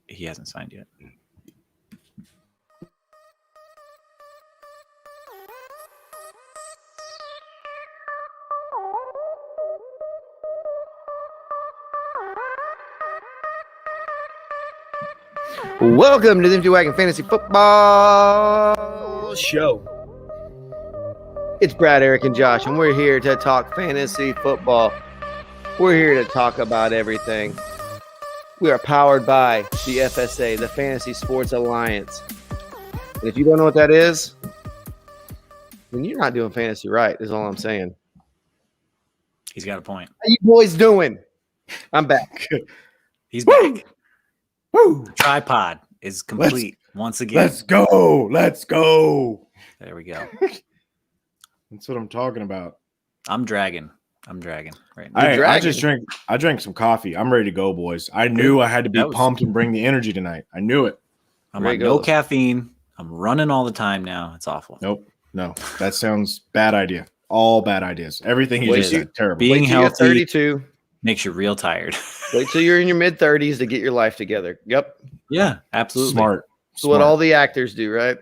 he hasn't signed yet. Welcome to the Empty Wagon Fantasy Football Show. It's Brad, Eric, and Josh, and we're here to talk fantasy football. We're here to talk about everything. We are powered by the FSA, the Fantasy Sports Alliance. And if you don't know what that is, then you're not doing fantasy right, is all I'm saying. He's got a point. How you boys doing? I'm back. He's back. Woo! The tripod is complete once again. Let's go. There we go. That's what I'm talking about. I'm dragging right now. I drank some coffee. I'm ready to go, boys. I knew I had to be pumped and bring the energy tonight. I knew it. I'm like, no caffeine. I'm running all the time now. It's awful. Nope. No, that sounds bad idea. All bad ideas. Everything you just said, terrible. Being healthy 32 makes you real tired. Wait till you're in your mid-30s to get your life together. Yep. Yeah, absolutely. Smart. That's what all the actors do, right?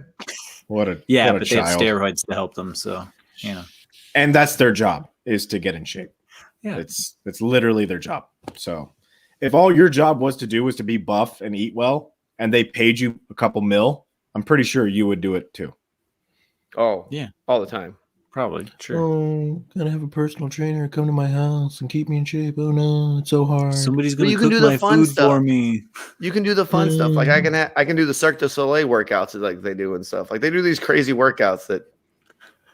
But they have steroids to help them. So, and that's their job, is to get in shape. Yeah. It's literally their job. So if all your job was to be buff and eat well, and they paid you a couple mil, I'm pretty sure you would do it too. Oh, yeah. All the time. Probably. Sure. Oh, gotta have a personal trainer come to my house and keep me in shape. Oh no, it's so hard. Somebody's gonna cook my food for me. You can do the fun stuff. Like I can do the Cirque du Soleil workouts like they do and stuff. Like they do these crazy workouts that,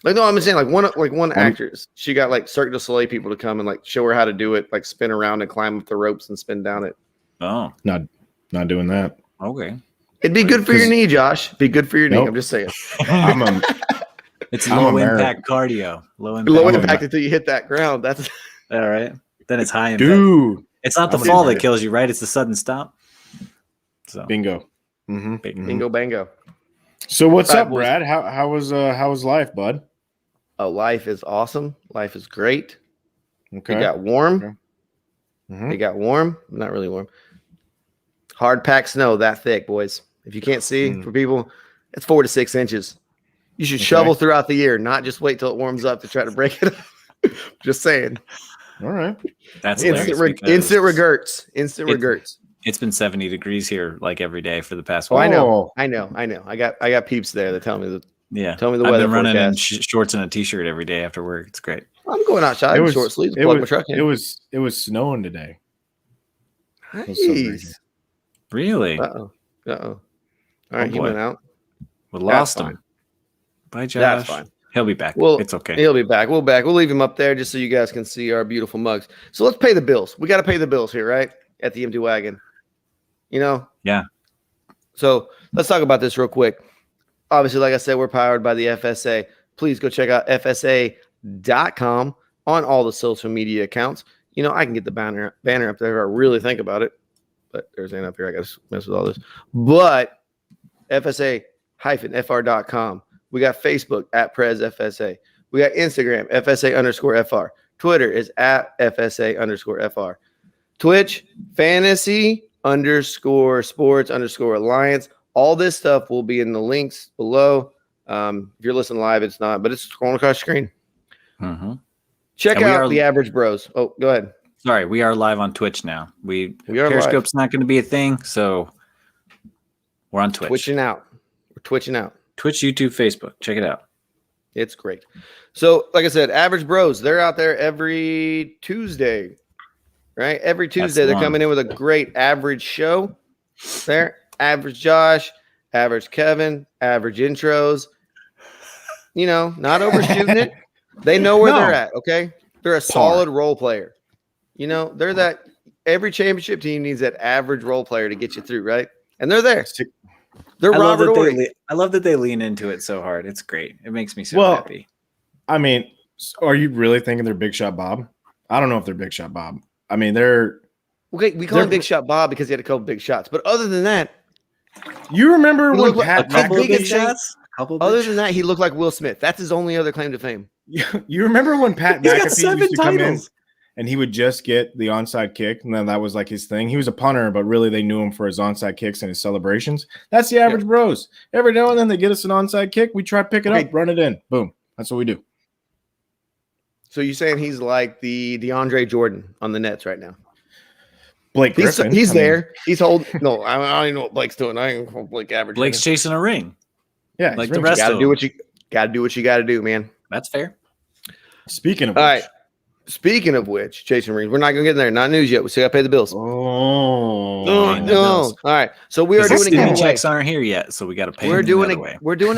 like, no, I'm saying like one actress. She got like Cirque du Soleil people to come and like show her how to do it, like spin around and climb up the ropes and spin down it. Oh, not doing that. Okay. It'd be good for your knee, Josh. Be good for your knee. I'm just saying. It's low impact cardio. Low impact until you hit that ground. That's all right. Then it's high impact. Dude, it's not the fall that kills you, right? It's the sudden stop. So bingo. Bingo bango. So what's up, Brad? How was life, bud? Oh, life is awesome. Life is great. Okay. It got warm. Okay. It got warm. Not really warm. Hard packed snow that thick, boys. If you can't see, for people, it's 4 to 6 inches. You should shovel throughout the year, not just wait till it warms up to try to break it up. Just saying. All right. That's instant regrets. Instant regrets. It's been 70 degrees here like every day for the past week. Oh, I know. I got peeps there that tell me the Tell me the weather. I've been running in shorts and a t-shirt every day after work. It's great. I'm going outside in short sleeves. Plug my truck in. It was snowing today. Nice. Really? Uh-oh. All right, he went out. We lost him. Bye, Josh. That's fine. He'll be back. It's okay. He'll be back. We'll leave him up there just so you guys can see our beautiful mugs. So let's pay the bills. We got to pay the bills here, right? At the Empty Wagon. Yeah. So let's talk about this real quick. Obviously, like I said, we're powered by the FSA. Please go check out FSA.com on all the social media accounts. I can get the banner up there if I really think about it. But there's an up here. I got to mess with all this. But FSA-FR.com. We got Facebook at PrezFSA. We got Instagram, FSA_FR. Twitter is at FSA_FR. Twitch, Fantasy_Sports_Alliance. All this stuff will be in the links below. If you're listening live, it's not, but it's scrolling across the screen. Mm-hmm. Check out the Average Bros. Oh, go ahead. Sorry, we are live on Twitch now. Periscope's not going to be a thing, so we're on Twitch. We're twitching out. Twitch, YouTube, Facebook. Check it out. It's great. So, like I said, Average Bros, they're out there every Tuesday, right? Every Tuesday, they're coming in with a great average show. There, average Josh, average Kevin, average intros. Not overshooting it. They know where they're at, okay? They're a solid role player. They're that every championship team needs that average role player to get you through, right? And they're there. They're Robert Ory. I love that they lean into it so hard. It's great. It makes me so happy. I mean, are you really thinking they're Big Shot Bob? I don't know if they're Big Shot Bob. I mean, they're okay. We call him Big Shot Bob because he had a couple big shots. But other than that, you remember when Pat Other than that, he looked like Will Smith. That's his only other claim to fame. You remember when Pat McAfee used to come in? and he would just get the onside kick, and then that was like his thing. He was a punter, but really they knew him for his onside kicks and his celebrations. That's the average bros. Every now and then they get us an onside kick. We try to pick it up, run it in. Boom. That's what we do. So you're saying he's like the DeAndre Jordan on the Nets right now? Blake Griffin. He's there. He's holding. No, I don't even know what Blake's doing. I ain't know Blake average. Blake's chasing a ring. Yeah, like the rest of them. Gotta do what you gotta do, man. That's fair. Speaking of all right. Speaking of which, chasing rings, we're not gonna get in there. Not news yet. We still gotta pay the bills. No. All right. So we are doing a giveaway. Checks aren't here yet, so we got to pay. We're doing a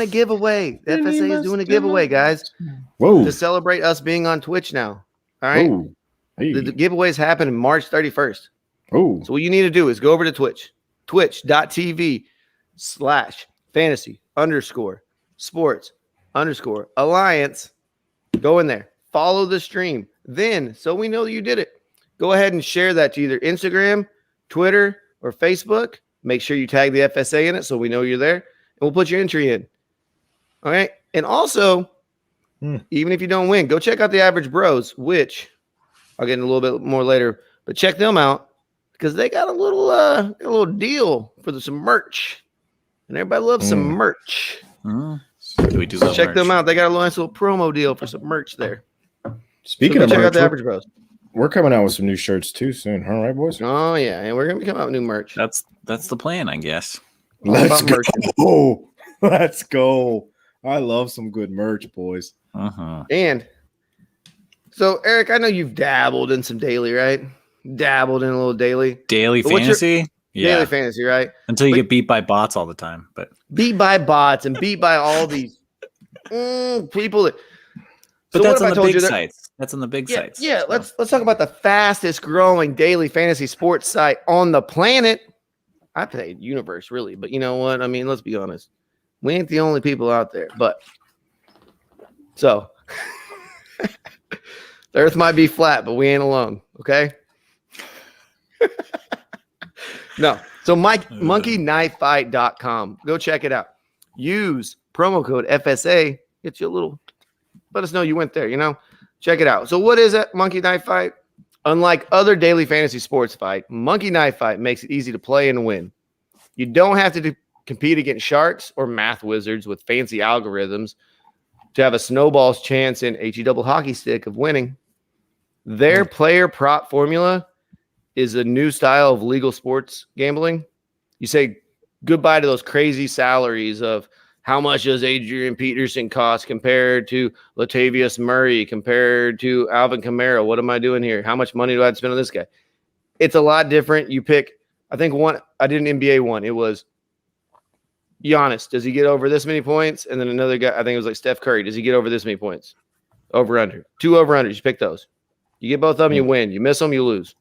giveaway. The FSA is doing a giveaway, guys. Whoa! To celebrate us being on Twitch now. All right. Hey. The giveaways happen March 31st. Oh. So what you need to do is go over to Twitch, twitch.tv/fantasy_sports_alliance. Go in there. Follow the stream. Then, so we know that you did it, go ahead and share that to either Instagram, Twitter, or Facebook. Make sure you tag the FSA in it so we know you're there, and we'll put your entry in. All right. And also, even if you don't win, go check out the Average Bros, which I'll get in a little bit more later, but check them out because they got a little deal for some merch, and everybody loves some merch. We do love check merch. them out. They got a nice little promo deal for some merch there. Speaking of check merch, out the Average Bros. We're coming out with some new shirts too soon, all right, boys? Oh yeah, and we're gonna be coming out with new merch. That's the plan, I guess. Let's go. Let's go. I love some good merch, boys. And so, Eric, I know you've dabbled in some daily, right? Dabbled in a little daily fantasy. Daily fantasy, right? Until you get beat by bots all the time, but beat by bots and beat by all these people that. But that's on the big sites. That's on the big sites. Yeah, so. Let's talk about the fastest growing daily fantasy sports site on the planet. I say universe, really, but you know what? I mean, let's be honest. We ain't the only people out there, but so the earth might be flat, but we ain't alone. Okay. No. So monkeyknifefight.com. Go check it out. Use promo code FSA. Get you a little. Let us know you went there, Check it out. So what is it, Monkey Knife Fight? Unlike other daily fantasy sports fight, Monkey Knife Fight makes it easy to play and win. You don't have to compete against sharks or math wizards with fancy algorithms to have a snowball's chance in HE double hockey stick of winning. Their player prop formula is a new style of legal sports gambling. You say goodbye to those crazy salaries of how much does Adrian Peterson cost compared to Latavius Murray, compared to Alvin Kamara? What am I doing here? How much money do I have to spend on this guy? It's a lot different. You pick, I think I did an NBA one. It was Giannis. Does he get over this many points? And then another guy, I think it was like Steph Curry. Does he get over this many points? Over, under. 2 over-unders. You pick those. You get both of them, you win. You miss them, you lose.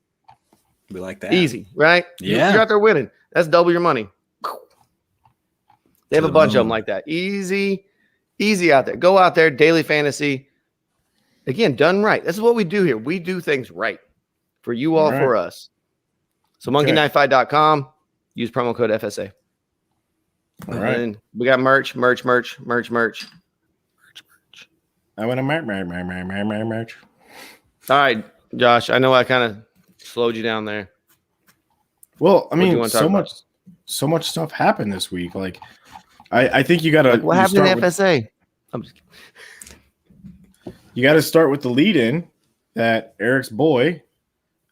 We like that. Easy, right? Yeah. You're out there winning. That's double your money. They have a bunch of them like that. Easy out there. Go out there, daily fantasy. Again, done right. This is what we do here. We do things right for you all, for us. So monkeyknifefight.com. Use promo code FSA. All right. And we got merch. I want to merch. All right, Josh. I know I kind of slowed you down there. Well, I mean, so much stuff happened this week. Like, I think you got to. What happened in FSA? I'm just kidding. You got to start with the lead-in that Eric's boy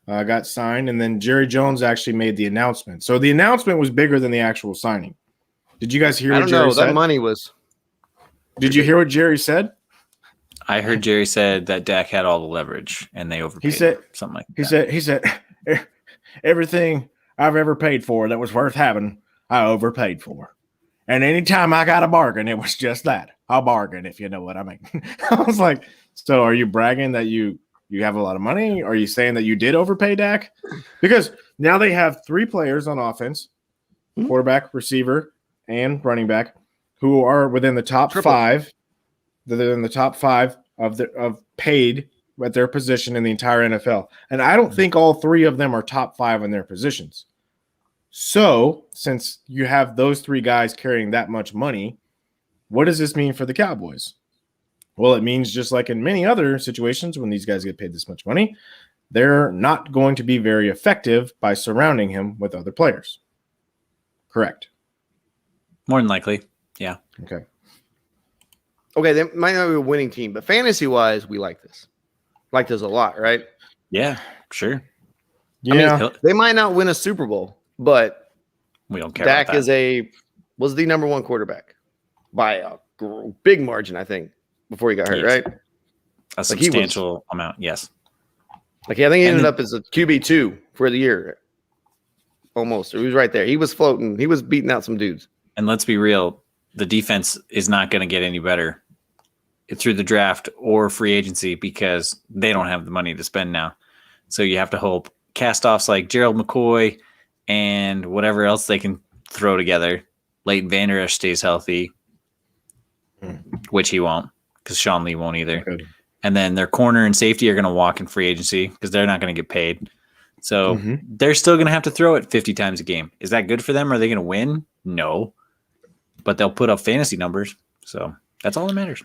got signed, and then Jerry Jones actually made the announcement. So the announcement was bigger than the actual signing. Did you guys hear what Jerry said? That money was. Did you hear what Jerry said? I heard Jerry said that Dak had all the leverage, and they overpaid. He said something like that. He said everything I've ever paid for that was worth having, I overpaid for. And anytime I got a bargain, it was just that. A bargain, if you know what I mean. I was like, so are you bragging that you have a lot of money? Are you saying that you did overpay Dak? Because now they have 3 players on offense, quarterback, receiver, and running back, who are within the top 5. They're in the top 5 of paid at their position in the entire NFL. And I don't think all 3 of them are top 5 in their positions. So, since you have those 3 guys carrying that much money, what does this mean for the Cowboys? Well, it means just like in many other situations when these guys get paid this much money, they're not going to be very effective by surrounding him with other players. Correct. More than likely. Yeah. Okay. Okay, they might not be a winning team, but fantasy-wise, we like this. Like this a lot, right? Yeah, sure. Yeah. I mean, they might not win a Super Bowl, but we don't care Dak about that. was the number one quarterback by a big margin, I think, before he got hurt, right? A substantial amount, yes. Like, I think he ended up as a QB2 for the year. Almost. He was right there. He was floating. He was beating out some dudes. And let's be real, the defense is not going to get any better through the draft or free agency because they don't have the money to spend now. So you have to hope cast-offs like Gerald McCoy and whatever else they can throw together. Leighton Vander Esch stays healthy, which he won't because Sean Lee won't either. Good. And then their corner and safety are going to walk in free agency because they're not going to get paid. So they're still going to have to throw it 50 times a game. Is that good for them? Are they going to win? No. But they'll put up fantasy numbers. So that's all that matters.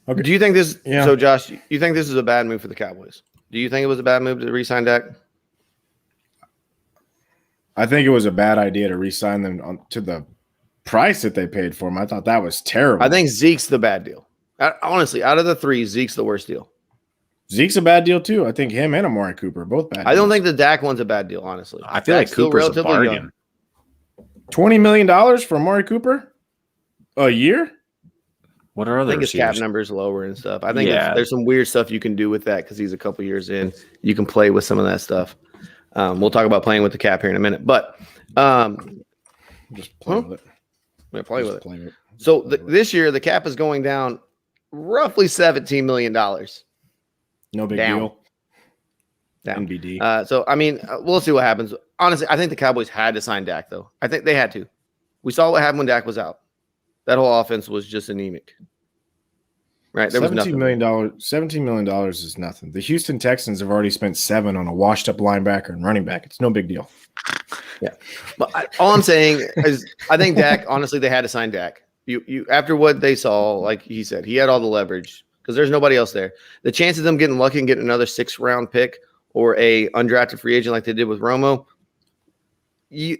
Okay. Do you think this – so, Josh, you think this is a bad move for the Cowboys? Do you think it was a bad move to re-sign Dak? I think it was a bad idea to re-sign them to the price that they paid for him. I thought that was terrible. I think Zeke's the bad deal. Honestly, out of the three, Zeke's the worst deal. Zeke's a bad deal, too. I think him and Amari Cooper, both bad deals. I don't think the Dak one's a bad deal, honestly. I feel like Cooper's a bargain. $20 million for Amari Cooper a year? What are other I think his cap number's lower and stuff. I think there's some weird stuff you can do with that because he's a couple years in. You can play with some of that stuff. We'll talk about playing with the cap here in a minute. But just play with it. Yeah, play with it. So this year, the cap is going down roughly $17 million. No big deal. Down. NBD. So, I mean, we'll see what happens. Honestly, I think the Cowboys had to sign Dak, though. I think they had to. We saw what happened when Dak was out. That whole offense was just anemic. Right? There was nothing. $17 million is nothing. The Houston Texans have already spent $7 million on a washed-up linebacker and running back. It's no big deal. Yeah. But all I'm saying is I think Dak, honestly, they had to sign Dak. You after what they saw, like he said, he had all the leverage because there's nobody else there. The chance of them getting lucky and getting another 6th-round pick or a undrafted free agent like they did with Romo, you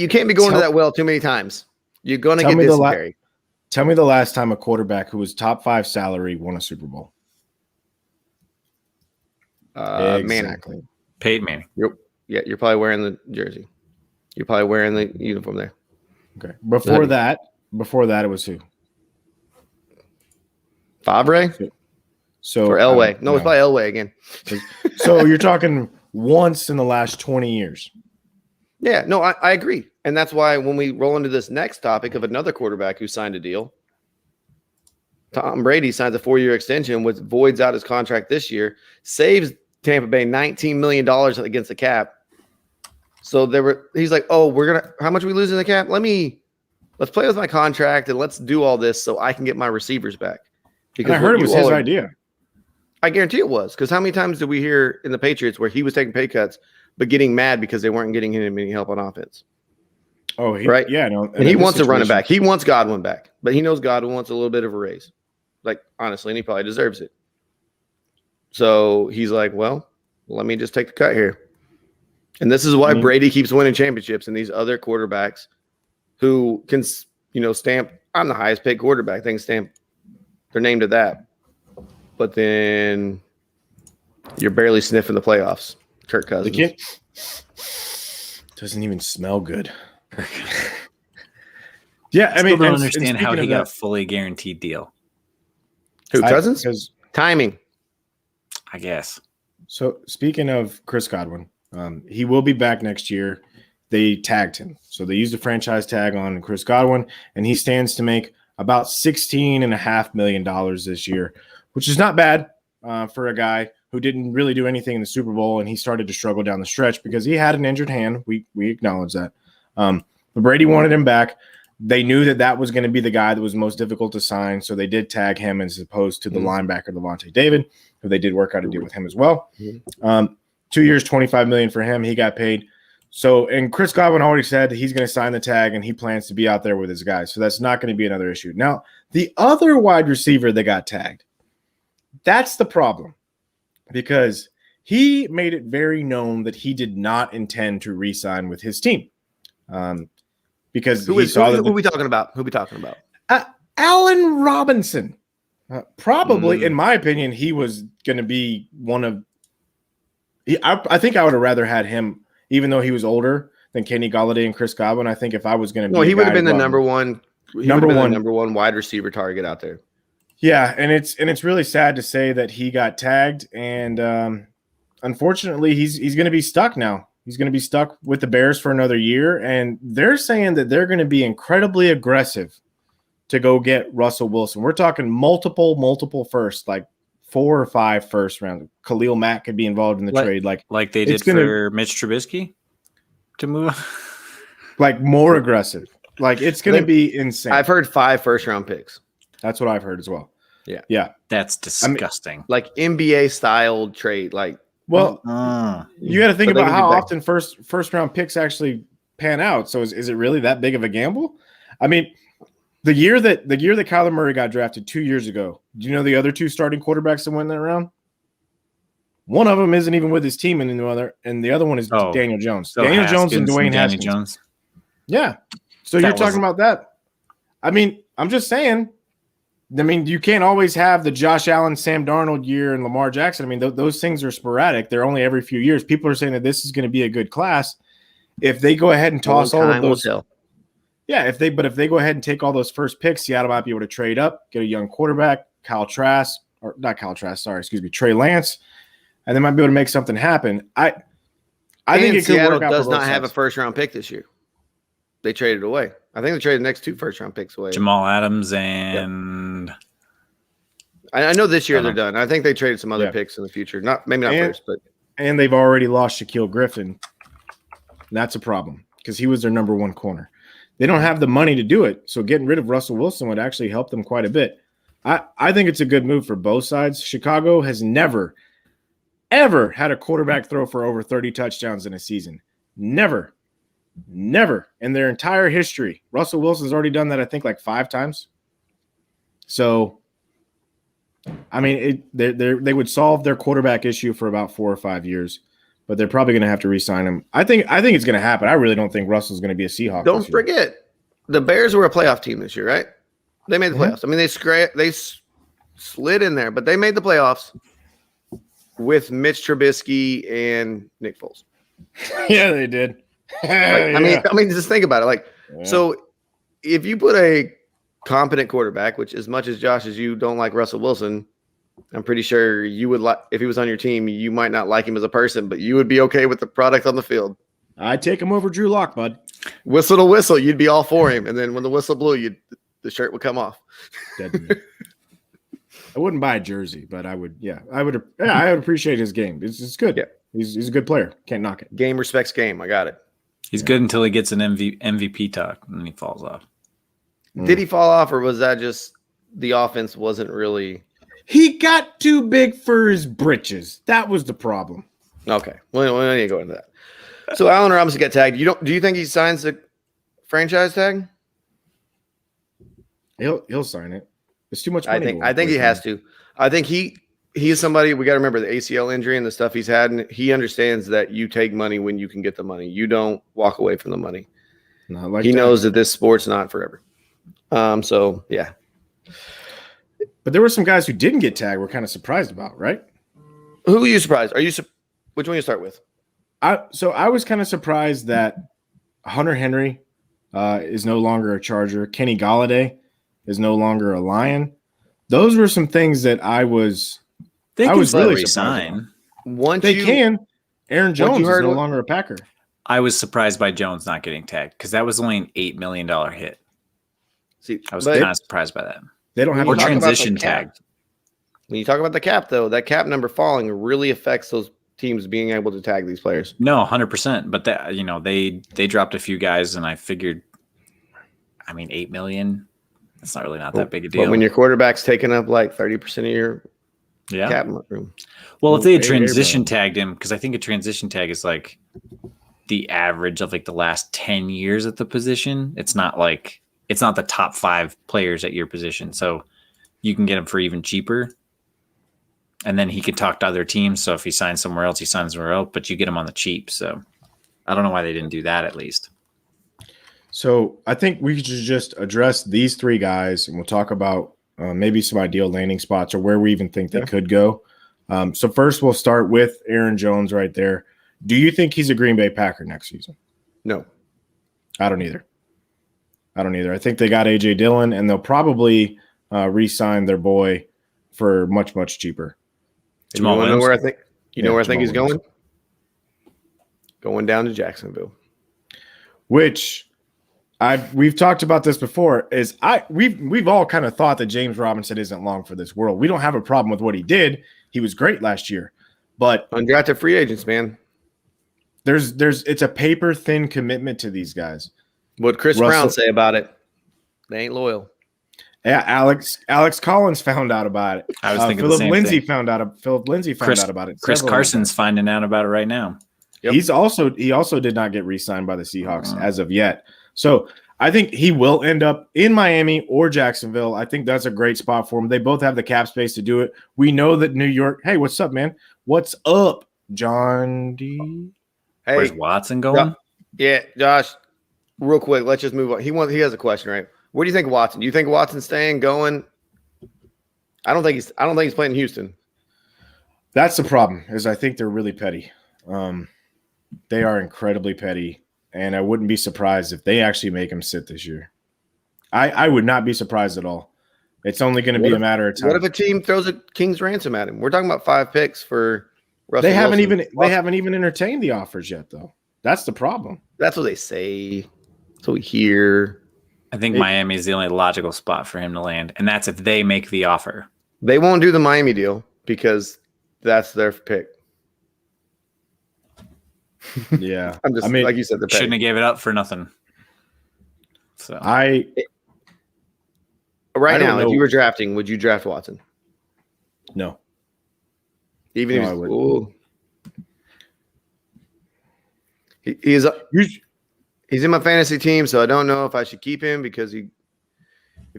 can't be going to that well too many times. You're going to get dysentery. Tell me the last time a quarterback who was top 5 salary won a Super Bowl. Exactly. Peyton Manning. You're probably wearing the jersey. You're probably wearing the uniform there. Okay. Before that, it was who? Favre? Or Elway. No, it's probably Elway again. So you're talking once in the last 20 years. Yeah, no, I agree. And that's why when we roll into this next topic of another quarterback who signed a deal, Tom Brady signs a 4-year extension, which voids out his contract this year, saves Tampa Bay $19 million against the cap. So he's like, oh, how much are we losing the cap? Let's play with my contract and let's do all this so I can get my receivers back. Because I heard it was his idea. I guarantee it was. Because how many times did we hear in the Patriots where he was taking pay cuts but getting mad because they weren't getting him any help on offense? Oh, right? Yeah, no. And he wants a running back. He wants Godwin back. But he knows Godwin wants a little bit of a raise. Like, honestly, and he probably deserves it. So he's like, well, let me just take the cut here. And this is why Brady keeps winning championships and these other quarterbacks who can, stamp, I'm the highest paid quarterback. They can stamp their name to that. But then you're barely sniffing the playoffs. Kirk Cousins. The kid doesn't even smell good. Yeah, I mean, I don't understand how he got a fully guaranteed deal. Who, Cousins? Because timing. I guess. So speaking of Chris Godwin, he will be back next year. They tagged him. So they used a franchise tag on Chris Godwin, and he stands to make about $16.5 million this year, which is not bad for a guy who didn't really do anything in the Super Bowl, and he started to struggle down the stretch because he had an injured hand. We acknowledge that. But Brady wanted him back. They knew that was going to be the guy that was most difficult to sign, so they did tag him as opposed to the linebacker, Lavonte David, who they did work out a deal with him as well. 2 years, $25 million for him. He got paid. So, and Chris Godwin already said that he's going to sign the tag and he plans to be out there with his guys. So that's not going to be another issue. Now, the other wide receiver that got tagged, that's the problem because he made it very known that he did not intend to re-sign with his team. Because who are we talking about? Who are we talking about? Allen Robinson. Probably, in my opinion, he was going to be one of. I think I would have rather had him, even though he was older than Kenny Golladay and Chris Godwin. I think if I was going to be, he would have been the number one wide receiver target out there. Yeah, and it's really sad to say that he got tagged, and unfortunately, he's going to be stuck now. He's going to be stuck with the Bears for another year, and they're saying that they're going to be incredibly aggressive to go get Russell Wilson. We're talking multiple firsts, like 4 or 5 first round. Khalil Mack could be involved in the trade, like they did for Mitch Trubisky to move on. Like more aggressive. Like it's going to be insane. I've heard 5 first round picks. That's what I've heard as well. Yeah. That's disgusting. Like NBA style trade. Like, well, you got to think about how often first round picks actually pan out. So is it really that big of a gamble? I mean, the year that Kyler Murray got drafted 2 years ago, do you know the other 2 starting quarterbacks that went that round? One of them isn't even with his team, and the other one is Daniel Jones. So Daniel Jones and Dwayne Haskins. Haskins. Yeah. So you're talking about that. I mean, I'm just saying. I mean, you can't always have the Josh Allen, Sam Darnold year and Lamar Jackson. I mean, those things are sporadic. They're only every few years. People are saying that this is going to be a good class. If they go ahead and toss all of those. Yeah, if they go ahead and take all those first picks, Seattle might be able to trade up, get a young quarterback, Trey Lance, and they might be able to make something happen. I think it could work out. Does not have a first round pick this year. They traded away. I think they traded the next 2 first round picks away. Jamal Adams and I know this year they're done. I think they traded some other picks in the future. Maybe not first, but they've already lost Shaquille Griffin. That's a problem because he was their number 1 corner. They don't have the money to do it, so getting rid of Russell Wilson would actually help them quite a bit. I think it's a good move for both sides. Chicago has never, ever had a quarterback throw for over 30 touchdowns in a season. Never in their entire history. Russell Wilson's already done that, I think, like 5 times. So, I mean, they would solve their quarterback issue for about 4 or 5 years. But they're probably going to have to re-sign him. I think it's going to happen. I really don't think Russell's going to be a Seahawk. Don't forget, the Bears were a playoff team this year, right? They made the playoffs. I mean, they slid in there, but they made the playoffs with Mitch Trubisky and Nick Foles. Yeah, they did. I mean, just think about it. So if you put a competent quarterback, which as much as Josh as you don't like Russell Wilson, I'm pretty sure you would like if he was on your team. You might not like him as a person, but you would be okay with the product on the field. I'd take him over Drew Lock, bud. Whistle to whistle, you'd be all for him, and then when the whistle blew, the shirt would come off. Dead to me. I wouldn't buy a jersey, but I would. Yeah, I would appreciate his game. It's good. Yeah, he's a good player. Can't knock it. Game respects game. I got it. He's good until he gets an MVP talk, and then he falls off. Did he fall off, or was that just the offense wasn't really? He got too big for his britches. That was the problem. Okay. Well, we need to go into that. So Allen Robinson got tagged. Do you think he signs the franchise tag? He'll sign it. It's too much money. I think he has to. I think he's somebody, we got to remember the ACL injury and the stuff he's had, and he understands that you take money when you can get the money. You don't walk away from the money. He knows that this sport's not forever. So yeah. But there were some guys who didn't get tagged we're kind of surprised about, right? Who are you surprised? Which one you start with? I was kind of surprised that Hunter Henry is no longer a Charger. Kenny Golladay is no longer a Lion. Those were some things that I was really surprised about. They can. Aaron Jones is no longer a Packer. I was surprised by Jones not getting tagged because that was only an $8 million hit. I was kind of surprised by that. They don't have or transition tagged. When you talk about the cap, though, that cap number falling really affects those teams being able to tag these players. No, 100%. But that they dropped a few guys, and I figured, $8 million. That's not really that big a deal. But when your quarterback's taking up like 30% of your cap room. Well, if they had transition tagged him, because I think a transition tag is like the average of like the last 10 years at the position. It's not the top 5 players at your position. So you can get them for even cheaper. and then he could talk to other teams. So if he signs somewhere else, he signs somewhere else, but you get him on the cheap. So I don't know why they didn't do that at least. So I think we should just address these three guys, and we'll talk about maybe some ideal landing spots or where we even think they could go. So first, we'll start with Aaron Jones right there. Do you think he's a Green Bay Packer next season? No. I don't either. I think they got A.J. Dillon, and they'll probably re-sign their boy for much, much cheaper. Jamal Williams. Know where I think where I think he's Williams. Going down to Jacksonville. Which we've talked about this before. We've all kind of thought that James Robinson isn't long for this world. We don't have a problem with what he did. He was great last year, but undrafted free agents, man. It's a paper thin commitment to these guys. What Chris Brown say about it? They ain't loyal. Yeah, Alex Collins found out about it. I was thinking Philip the same Lindsay thing. Philip Lindsay found out about it. Chris Carson's finding out about it right now. Yep. He also did not get re-signed by the Seahawks as of yet. So I think he will end up in Miami or Jacksonville. I think that's a great spot for him. They both have the cap space to do it. We know that New York. Hey, what's up, man? What's up, John D? Hey, where's Watson going? Yeah, Josh. Real quick, let's just move on. He has a question, right? What do you think of Watson? Do you think Watson's staying, going? I don't think he's playing in Houston. That's the problem. Is I think they're really petty. They are incredibly petty, and I wouldn't be surprised if they actually make him sit this year. I would not be surprised at all. It's only going to be a matter of time. What if a team throws a king's ransom at him? We're talking about 5 picks for Russell They haven't Wilson. even entertained the offers yet, though. That's the problem. That's what they say. That's what we hear. I think Miami is the only logical spot for him to land, and that's if they make the offer. They won't do the Miami deal because that's their pick. Yeah, like you said, the Shouldn't have gave it up for nothing. So right now, if you were drafting, would you draft Watson? No. Even No, if I wouldn't. He's in my fantasy team, so I don't know if I should keep him because if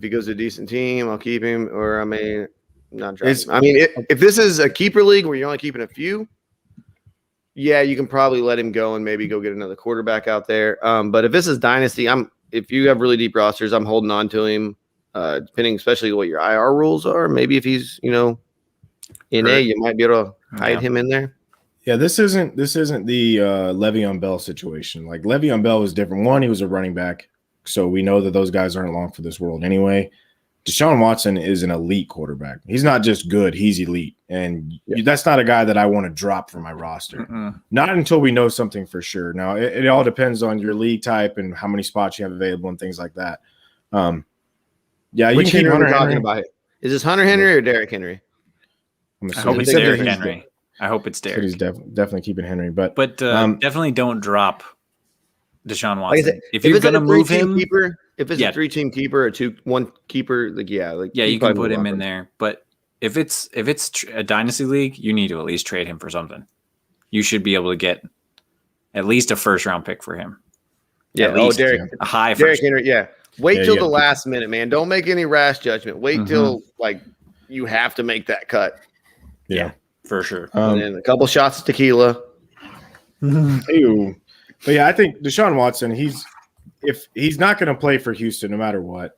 he goes to a decent team, I'll keep him, or I may not draft him. I mean, if this is a keeper league where you're only keeping a few, yeah, you can probably let him go and maybe go get another quarterback out there. But if this is dynasty, if you have really deep rosters, I'm holding on to him, depending especially what your IR rules are. Maybe if he's you might be able to hide him in there. Yeah, this isn't the Le'Veon Bell situation. Like Le'Veon Bell was different. One, he was a running back, so we know that those guys aren't long for this world anyway. Deshaun Watson is an elite quarterback. He's not just good; he's elite, and that's not a guy that I want to drop from my roster. Not until we know something for sure. Now, it all depends on your league type and how many spots you have available and things like that. Yeah, Which you can Henry Hunter are we talking Henry. about? Is this Hunter Henry or Derrick Henry? I hope it's Derrick Henry. I hope it's Derrick. He's definitely keeping Henry, but definitely don't drop Deshaun Watson. Like if you're gonna move him, if it's a 3-team keeper or 1 keeper, you can put him in there. But if it's a dynasty league, you need to at least trade him for something. You should be able to get at least a first-round pick for him. Yeah, Derrick, a high Derrick first. Henry. Yeah, wait till the last minute, man. Don't make any rash judgment. Wait till you have to make that cut. Yeah. For sure. And then a couple shots of tequila. Ew. But yeah, I think Deshaun Watson, if he's not going to play for Houston no matter what.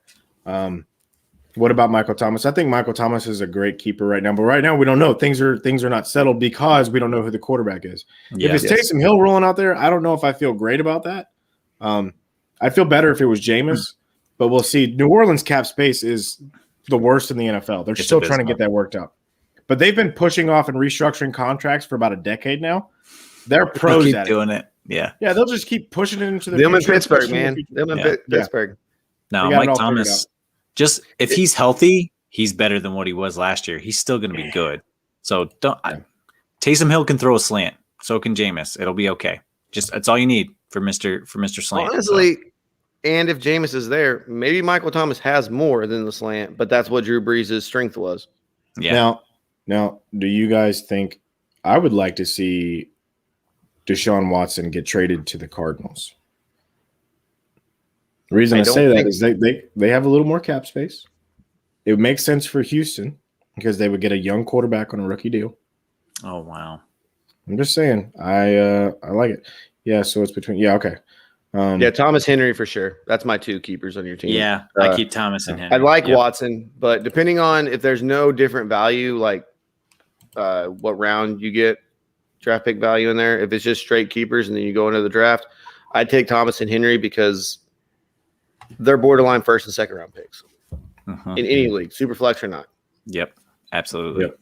What about Michael Thomas? I think Michael Thomas is a great keeper right now, but right now we don't know. Things are not settled because we don't know who the quarterback is. If it's Taysom Hill rolling out there, I don't know if I feel great about that. I feel better if it was Jameis, but we'll see. New Orleans cap space is the worst in the NFL. They're still trying to get that worked out. But they've been pushing off and restructuring contracts for about a decade now. They're pros keep at doing it. Yeah. Yeah, they'll just keep pushing it into the Them in future, Pittsburgh, man. Them in Pittsburgh. No, Mike Thomas, just if he's healthy, he's better than what he was last year. He's still going to be good. So Taysom Hill can throw a slant. So can Jameis. It'll be okay. Just that's all you need for Mr. Slant. Honestly, and if Jameis is there, maybe Michael Thomas has more than the slant, but that's what Drew Brees' strength was. Yeah. Now, do you guys think I would like to see Deshaun Watson get traded to the Cardinals? The reason I say that is they have a little more cap space. It makes sense for Houston. because they would get a young quarterback on a rookie deal. Oh wow. I'm just saying. I like it. Yeah, so it's between okay. Thomas Henry for sure. That's my 2 keepers on your team. Yeah, I keep Thomas and Henry. I like Watson, but depending on if there's no different value, like what round you get draft pick value in there, if it's just straight keepers and then you go into the draft, I'd take Thomas and Henry because they're borderline first and second round picks in any league, super flex or not. Yep, absolutely. Yep.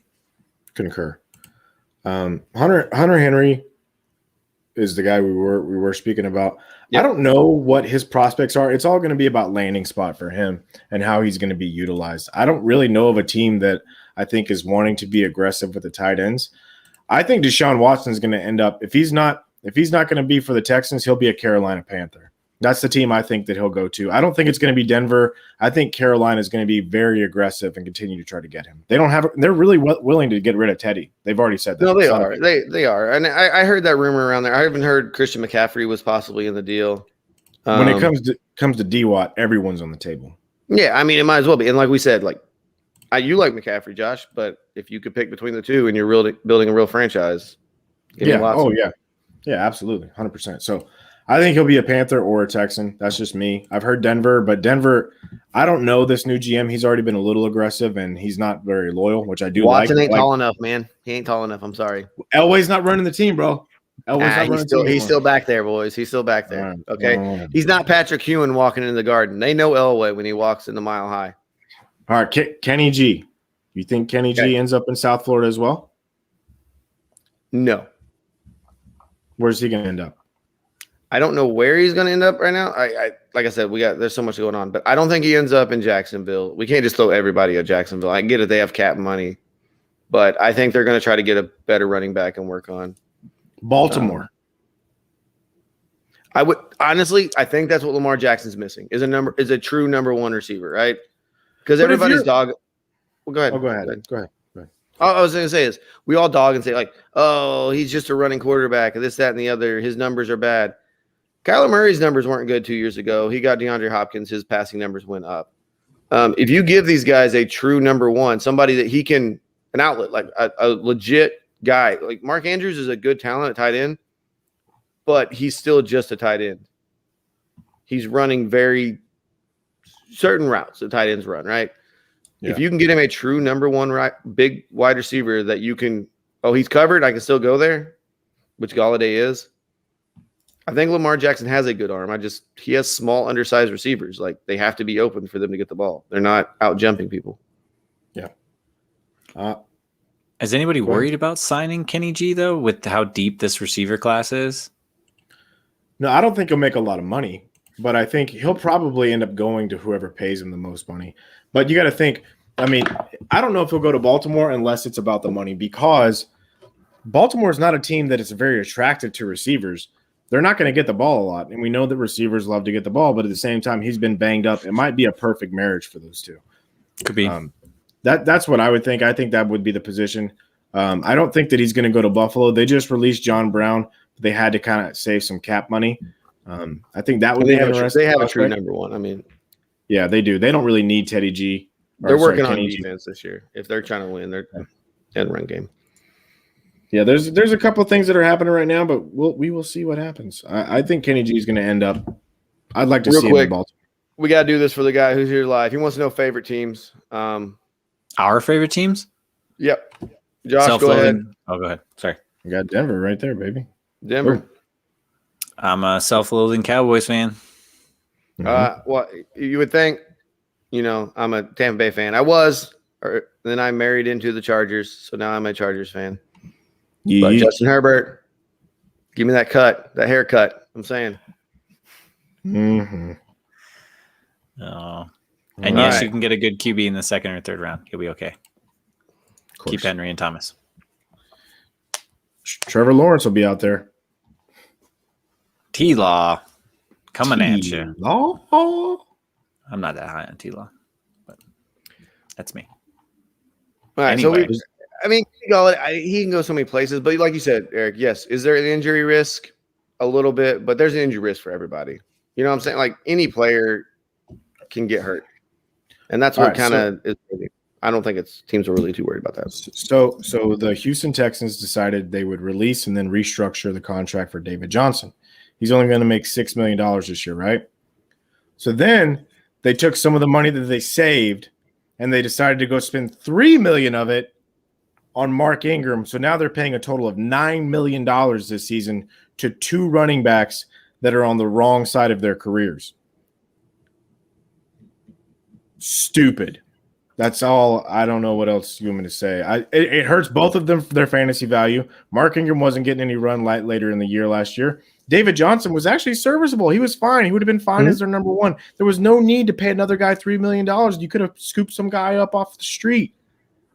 Concur. Hunter Henry is the guy we were speaking about. Yep. I don't know what his prospects are. It's all going to be about landing spot for him and how he's going to be utilized. I don't really know of a team that I think is wanting to be aggressive with the tight ends. I think Deshaun Watson is going to end up, if he's not going to be for the Texans, he'll be a Carolina Panther. That's the team I think that he'll go to. I don't think it's going to be Denver. I think Carolina is going to be very aggressive and continue to try to get him. They're really willing to get rid of Teddy. They've already said that. No, they are. They are. And I heard that rumor around there. I haven't heard Christian McCaffrey was possibly in the deal. When it comes to D-Watt, everyone's on the table. Yeah, I mean, it might as well be. And like we said, you like McCaffrey, Josh, but if you could pick between the two and you're building a real franchise, yeah, absolutely, 100%. So I think he'll be a Panther or a Texan. That's just me. I've heard Denver, but Denver, I don't know this new GM. He's already been a little aggressive, and he's not very loyal, which I do like. Watson ain't tall enough, man. He ain't tall enough. I'm sorry. Elway's not running the team, bro. He's still back there, boys. He's still back there. Right. Okay. He's not Patrick Ewing walking into the Garden. They know Elway when he walks in the Mile High. All right, Kenny G. You think Kenny G ends up in South Florida as well? No. Where's he going to end up? I don't know where he's going to end up right now. I like I said, there's so much going on, but I don't think he ends up in Jacksonville. We can't just throw everybody at Jacksonville. I get it; they have cap money, but I think they're going to try to get a better running back and work on Baltimore. I would honestly, I think that's what Lamar Jackson's missing is a true number 1 receiver, right? Because everybody's dog. Well, go ahead. Oh, go ahead. All I was going to say is we all dog and say he's just a running quarterback, this, that, and the other. His numbers are bad. Kyler Murray's numbers weren't good 2 years ago. He got DeAndre Hopkins. His passing numbers went up. If you give these guys a true number 1, somebody that he can an outlet, like a legit guy, like Mark Andrews is a good talent at tight end, but he's still just a tight end. He's running very certain routes that tight ends run, right? Yeah. If you can get him a true number 1 big wide receiver that you can, he's covered, I can still go there, which Galladay is. I think Lamar Jackson has a good arm. He has small, undersized receivers. Like they have to be open for them to get the ball. They're not out jumping people. Yeah. Is anybody worried about signing Kenny G though, with how deep this receiver class is? No, I don't think he'll make a lot of money, but I think he'll probably end up going to whoever pays him the most money. But you got to think, I mean, I don't know if he'll go to Baltimore unless it's about the money, because Baltimore is not a team that is very attractive to receivers. They're not going to get the ball a lot, and we know that receivers love to get the ball, but at the same time, he's been banged up. It might be a perfect marriage for those two. Could be. That's what I would think. I think that would be the position. I don't think that he's going to go to Buffalo. They just released John Brown. They had to kind of save some cap money. I think that would be interesting. They have a true number 1. I mean, yeah, they do. They don't really need Teddy G. They're working on defense this year. If they're trying to win, they're in run game. Yeah, there's a couple of things that are happening right now, but we will see what happens. I think Kenny G is going to end up. I'd like to see him in Baltimore. We got to do this for the guy who's here live. He wants to know favorite teams. Our favorite teams? Yep. Josh, go ahead. Oh, go ahead. Sorry. You got Denver right there, baby. Denver. Ooh. I'm a self-loathing Cowboys fan. Well, you would think, I'm a Tampa Bay fan. I was, then I married into the Chargers, so now I'm a Chargers fan. But Justin Herbert, give me that haircut. I'm saying. Mm-hmm. Oh. And yes, you can get a good QB in the second or third round. You'll be okay. Keep Henry and Thomas. Trevor Lawrence will be out there. T-Law coming at you. Law? I'm not that high on T-Law, but that's me. All right, anyway. He can go so many places, but like you said, Eric, yes, is there an injury risk? A little bit, but there's an injury risk for everybody. You know what I'm saying? Like any player can get hurt, and that's what kind of is. I don't think teams are really too worried about that. So the Houston Texans decided they would release and then restructure the contract for David Johnson. He's only going to make $6 million this year, right? So then they took some of the money that they saved and they decided to go spend $3 million of it on Mark Ingram. So now they're paying a total of $9 million this season to 2 running backs that are on the wrong side of their careers. Stupid. That's all. I don't know what else you want me to say. It hurts both of them for their fantasy value. Mark Ingram wasn't getting any run later in the year last year. David Johnson was actually serviceable. He was fine. He would have been fine as their number one. There was no need to pay another guy $3 million. You could have scooped some guy up off the street.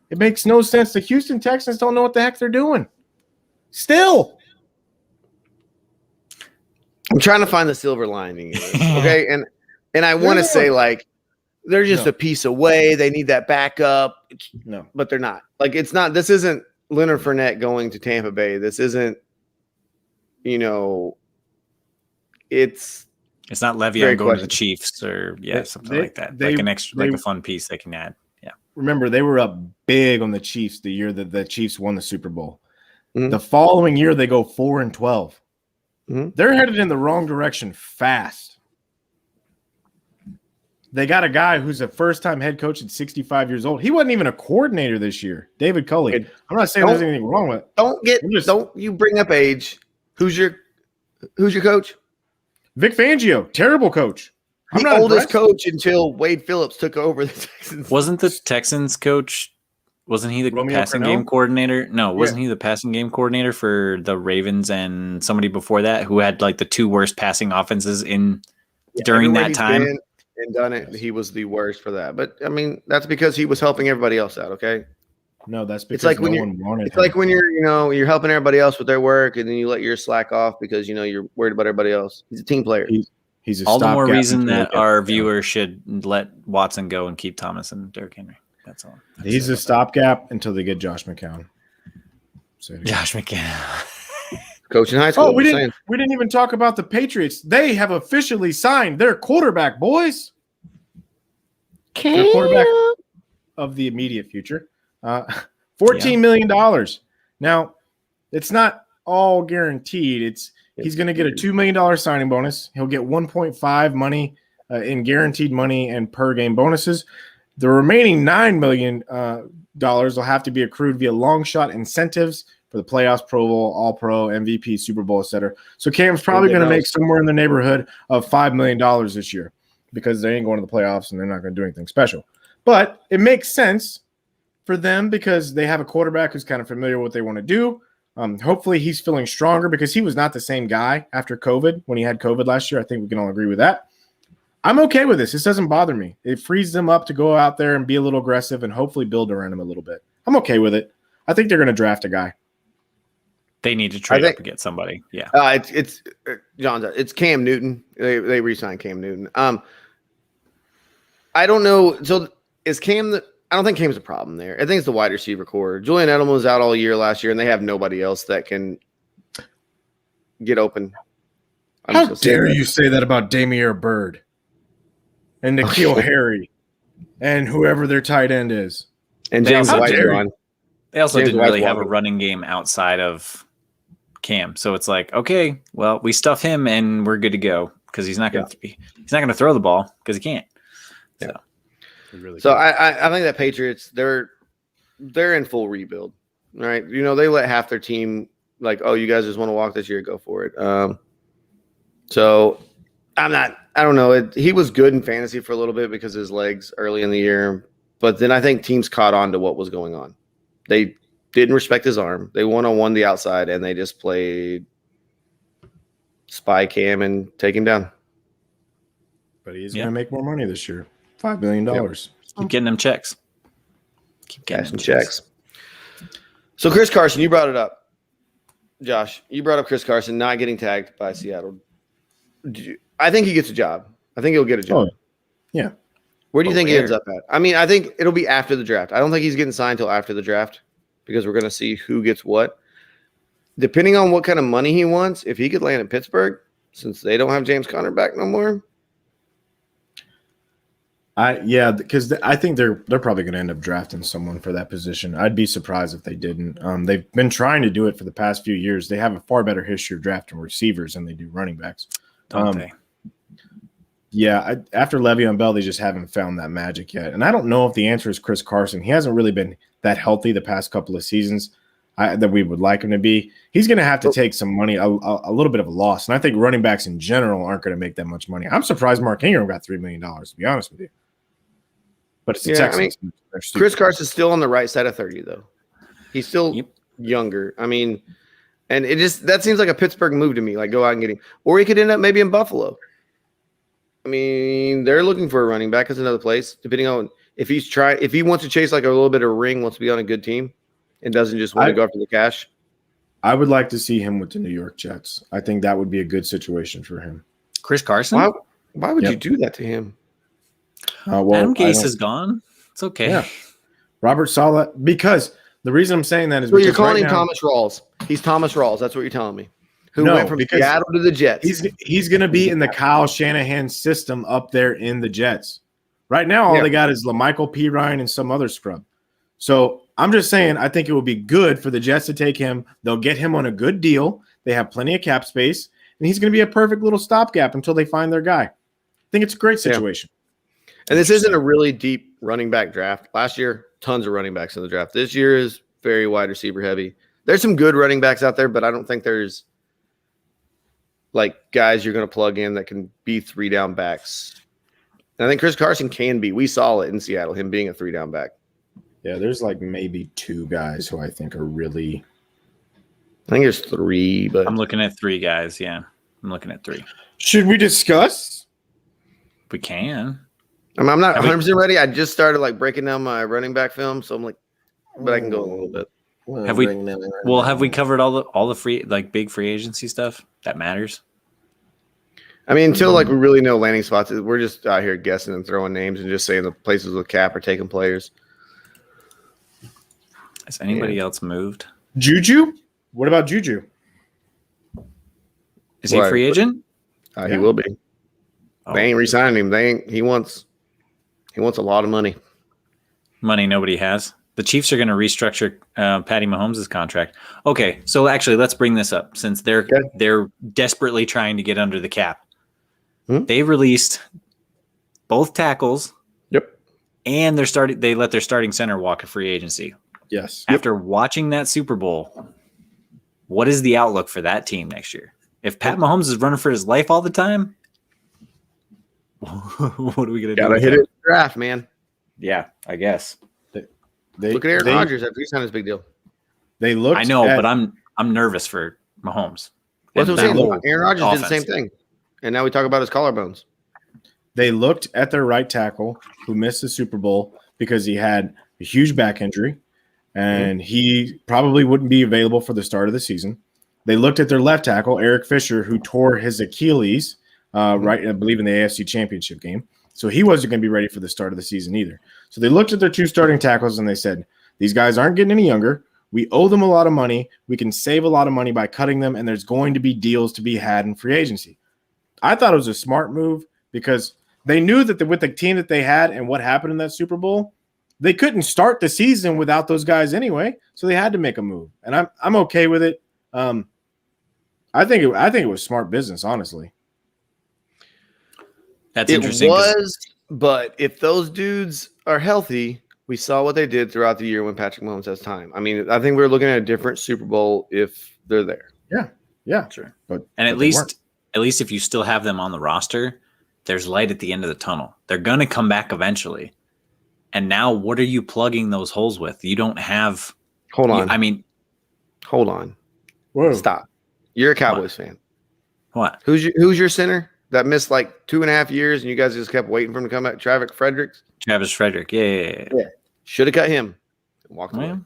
It makes no sense. The Houston Texans don't know what the heck they're doing. Still. I'm trying to find the silver lining in this, okay? And I want to say, like, they're just a piece away. They need that backup. No. But they're not. Like, it's not – this isn't Leonard Fournette going to Tampa Bay. This isn't, it's not Le'Veon going to the Chiefs or something like that. Like a fun piece they can add. Yeah. Remember, they were up big on the Chiefs the year that the Chiefs won the Super Bowl. Mm-hmm. The following year, they go 4-12. Mm-hmm. They're headed in the wrong direction fast. They got a guy who's a first-time head coach at 65 years old. He wasn't even a coordinator this year, David Culley. I'm not saying there's anything wrong with it. Don't you bring up age. Who's your coach? Vic Fangio, terrible coach. The oldest coach until Wade Phillips took over the Texans. Wasn't the Texans coach? Wasn't he the passing game coordinator? No, wasn't he the passing game coordinator for the Ravens and somebody before that who had like the 2 worst passing offenses during that time? And done it. He was the worst for that. But I mean, that's because he was helping everybody else out. Okay. No, that's because it's like when you're helping everybody else with their work, and then you let yours slack off because you're worried about everybody else. He's a team player. He's all the more reason that our viewers should let Watson go and keep Thomas and Derrick Henry. That's all. He's a stopgap until they get Josh McCown. Josh McCown. Coach in high school. Oh, we didn't even talk about the Patriots. They have officially signed their quarterback, boys. Their quarterback of the immediate future. $14 million. Now, it's not all guaranteed. He's going to get a $2 million signing bonus. He'll get 1.5 money in guaranteed money and per game bonuses. The remaining $9 million will have to be accrued via long shot incentives for the playoffs, Pro Bowl, All Pro, MVP, Super Bowl, etc. So Cam's probably going to make somewhere in the neighborhood of $5 million this year because they ain't going to the playoffs and they're not going to do anything special. But it makes sense for them because they have a quarterback who's kind of familiar with what they want to do. Hopefully he's feeling stronger because he was not the same guy after COVID when he had COVID last year. I think we can all agree with that. I'm okay with this. This doesn't bother me. It frees them up to go out there and be a little aggressive and hopefully build around him a little bit. I'm okay with it. I think they're going to draft a guy. They need to trade up to get somebody. Yeah. It's John. It's Cam Newton. They re-signed Cam Newton. I don't know. So is Cam I don't think Cam's a problem there. I think it's the wide receiver core. Julian Edelman was out all year last year, and they have nobody else that can get open. How dare you say that about Damiere Byrd and N'Keal Harry and whoever their tight end is? And James White. They also didn't really have a running game outside of Cam, so it's like, okay, well, we stuff him and we're good to go because he's not going to throw the ball because he can't. So. Really I think that Patriots they're in full rebuild, right? They let half their team like, oh, you guys just want to walk this year, go for it. So I don't know. He was good in fantasy for a little bit because of his legs early in the year, but then I think teams caught on to what was going on. They didn't respect his arm. They one-on-one the outside, and they just played spy cam and take him down. But he's going to make more money this year. $5 million. Keep getting them checks. Keep getting some checks. So Chris Carson, you brought it up. Josh, you brought up Chris Carson not getting tagged by Seattle. I think he gets a job. I think he'll get a job. Oh, yeah. Where do you think he ends up at? I mean, I think it'll be after the draft. I don't think he's getting signed until after the draft because we're going to see who gets what. Depending on what kind of money he wants, if he could land in Pittsburgh, since they don't have James Conner back no more, Because I think they're probably going to end up drafting someone for that position. I'd be surprised if they didn't. They've been trying to do it for the past few years. They have a far better history of drafting receivers than they do running backs. Don't they? Yeah, after Le'Veon Bell, they just haven't found that magic yet. And I don't know if the answer is Chris Carson. He hasn't really been that healthy the past couple of seasons that we would like him to be. He's going to have to take some money, a little bit of a loss. And I think running backs in general aren't going to make that much money. I'm surprised Mark Ingram got $3 million, to be honest with you. But it's the Texans. I mean, Chris Carson's still on the right side of 30, though. He's still younger. I mean, and that seems like a Pittsburgh move to me, like go out and get him. Or he could end up maybe in Buffalo. I mean, they're looking for a running back. That's another place, depending on if he wants to chase like a little bit of a ring, wants to be on a good team, and doesn't just want to go after the cash. I would like to see him with the New York Jets. I think that would be a good situation for him. Chris Carson? Why would you do that to him? Adam Gase is gone. It's okay. Yeah. Robert Saleh, because the reason I'm saying that is you're calling him Thomas Rawls. He's Thomas Rawls. That's what you're telling me. Who went from Seattle to the Jets. He's going to be in the Kyle Shanahan system up there in the Jets. Right now, all they got is LaMichael P. Ryan and some other scrub. So I'm just saying, I think it would be good for the Jets to take him. They'll get him on a good deal. They have plenty of cap space, and he's going to be a perfect little stopgap until they find their guy. I think it's a great situation. Yeah. And this isn't a really deep running back draft. Last year, tons of running backs in the draft. This year is very wide receiver heavy. There's some good running backs out there, but I don't think there's like guys you're going to plug in that can be 3-down backs. And I think Chris Carson can be. We saw it in Seattle, him being a 3-down back. Yeah, there's like maybe 2 guys who I think are really. I think there's 3, but I'm looking at 3 guys. Yeah, I'm looking at 3. Should we discuss? We can. I'm not 100% ready. I just started like breaking down my running back film, so I'm like, but I can go a little bit. Have we covered all the free big free agency stuff that matters? I mean, until like we really know landing spots, we're just out here guessing and throwing names and just saying the places with cap are taking players. Has anybody else moved? Juju? What about Juju? Is he a free agent? He will be. Oh. They ain't re-signing him. He wants a lot of money. Money nobody has. The Chiefs are going to restructure Patty Mahomes' contract. Okay, so actually, let's bring this up since they're desperately trying to get under the cap. They released both tackles. Yep. And they let their starting center walk a free agency. Yes. After watching that Super Bowl, what is the outlook for that team next year? If Pat Mahomes is running for his life all the time, what are we going to do? Gotta hit it in the draft, man. Yeah, I guess. Look at Aaron Rodgers after he signed his big deal. They looked. I know, but I'm nervous for Mahomes. That's what I'm saying. Aaron Rodgers did the same thing, and now we talk about his collarbones. They looked at their right tackle who missed the Super Bowl because he had a huge back injury, and he probably wouldn't be available for the start of the season. They looked at their left tackle, Eric Fisher, who tore his Achilles, right, I believe, in the AFC Championship game. So he wasn't going to be ready for the start of the season either. So they looked at their 2 starting tackles and they said, these guys aren't getting any younger. We owe them a lot of money. We can save a lot of money by cutting them, and there's going to be deals to be had in free agency. I thought it was a smart move because they knew that with the team that they had and what happened in that Super Bowl, they couldn't start the season without those guys anyway. So they had to make a move, and I'm okay with it. I think it was smart business, honestly. That's interesting. It was, but if those dudes are healthy, we saw what they did throughout the year when Patrick Mahomes has time. I mean, I think we're looking at a different Super Bowl if they're there. Yeah, sure. But at least if you still have them on the roster, there's light at the end of the tunnel. They're going to come back eventually. And now, what are you plugging those holes with? You don't have. Hold on. Hold on. Whoa. Stop. You're a Cowboys fan. What? Who's your center that missed like 2.5 years and you guys just kept waiting for him to come back? Travis Frederick. Yeah. Should have cut him. Walked away.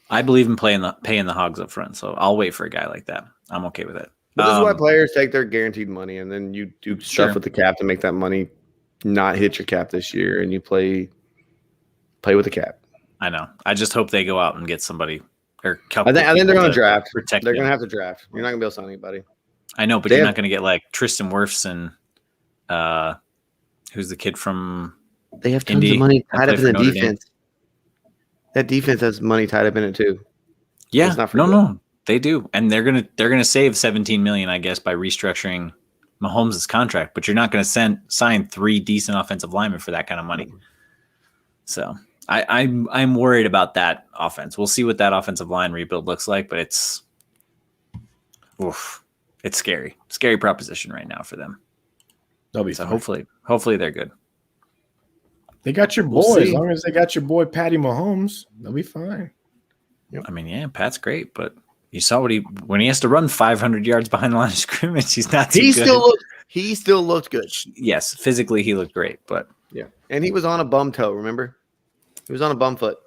I believe in paying the hogs up front, so I'll wait for a guy like that. I'm okay with it. But this is why players take their guaranteed money, and then you do stuff with the cap to make that money not hit your cap this year, and you play with the cap. I know. I just hope they go out and get somebody. Or I think they're going to draft. They're going to have to draft. You're not going to be able to sign anybody. I know, but you're not going to get like Tristan Wirfs and Who's the kid from? They have tons Indy, of money tied up played in for the Notre defense. That defense has money tied up in it too. Yeah, Let's not forget. no, they do, and they're gonna save $17 million, I guess, by restructuring Mahomes' contract. But you're not gonna sign 3 decent offensive linemen for that kind of money. So I'm worried about that offense. We'll see what that offensive line rebuild looks like, but it's scary proposition right now for them. They'll be So fine. hopefully they're good. They got your boy. We'll As see. long as they got your boy Patty Mahomes, they'll be fine. I mean, yeah, Pat's great, but you saw when he has to run 500 yards behind the line of scrimmage, he's not too good. He still looked good. Yes, physically he looked great, but Yeah. And he was on a bum toe, remember? He was on a bum foot.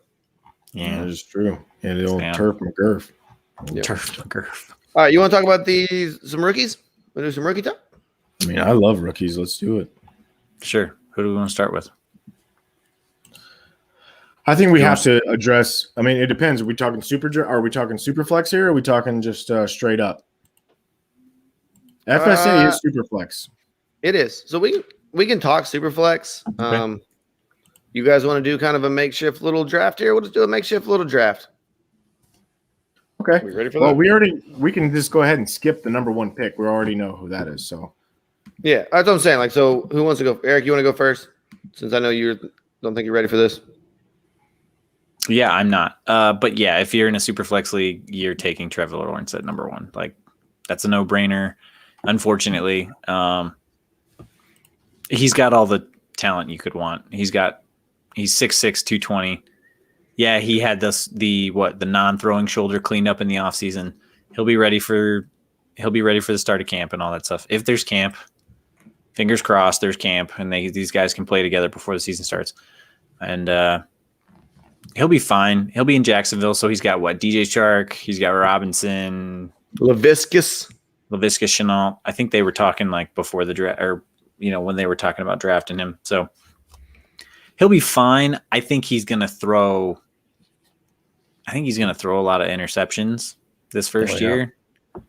Yeah, yeah, that's true. And the old Damn. Turf McGurf. Yeah. turf McGurf. All right, you want to talk about some rookies? Want to do some rookie talk? I mean, I love rookies. Let's do it. Sure. Who do we want to start with? I think we have to address. I mean, it depends. Are we talking are we talking super flex here? Or are we talking just straight up? FSA is super flex. It is. So we can talk super flex. Okay. You guys want to do kind of a makeshift little draft here? We'll just do a makeshift little draft. Okay. We ready for Well, that? we can just go ahead and skip the number 1 pick. We already know who that is. So Yeah, that's what I'm saying. Like, so who wants to go? Eric, you want to go first? Since I know don't think you're ready for this. Yeah, I'm not. But yeah, if you're in a super flex league, you're taking Trevor Lawrence at number 1. Like, that's a no-brainer. Unfortunately, he's got all the talent you could want. He's 6'6", 220. Yeah, he had the non-throwing shoulder cleaned up in the offseason. He'll be ready for the start of camp and all that stuff. If there's camp, fingers crossed there's camp, and these guys can play together before the season starts. And he'll be fine. He'll be in Jacksonville, so he's got DJ Chark, he's got Robinson, Laviscus Chenault. I think they were talking like before the draft, or when they were talking about drafting him. So he'll be fine. I think he's gonna throw a lot of interceptions this first year.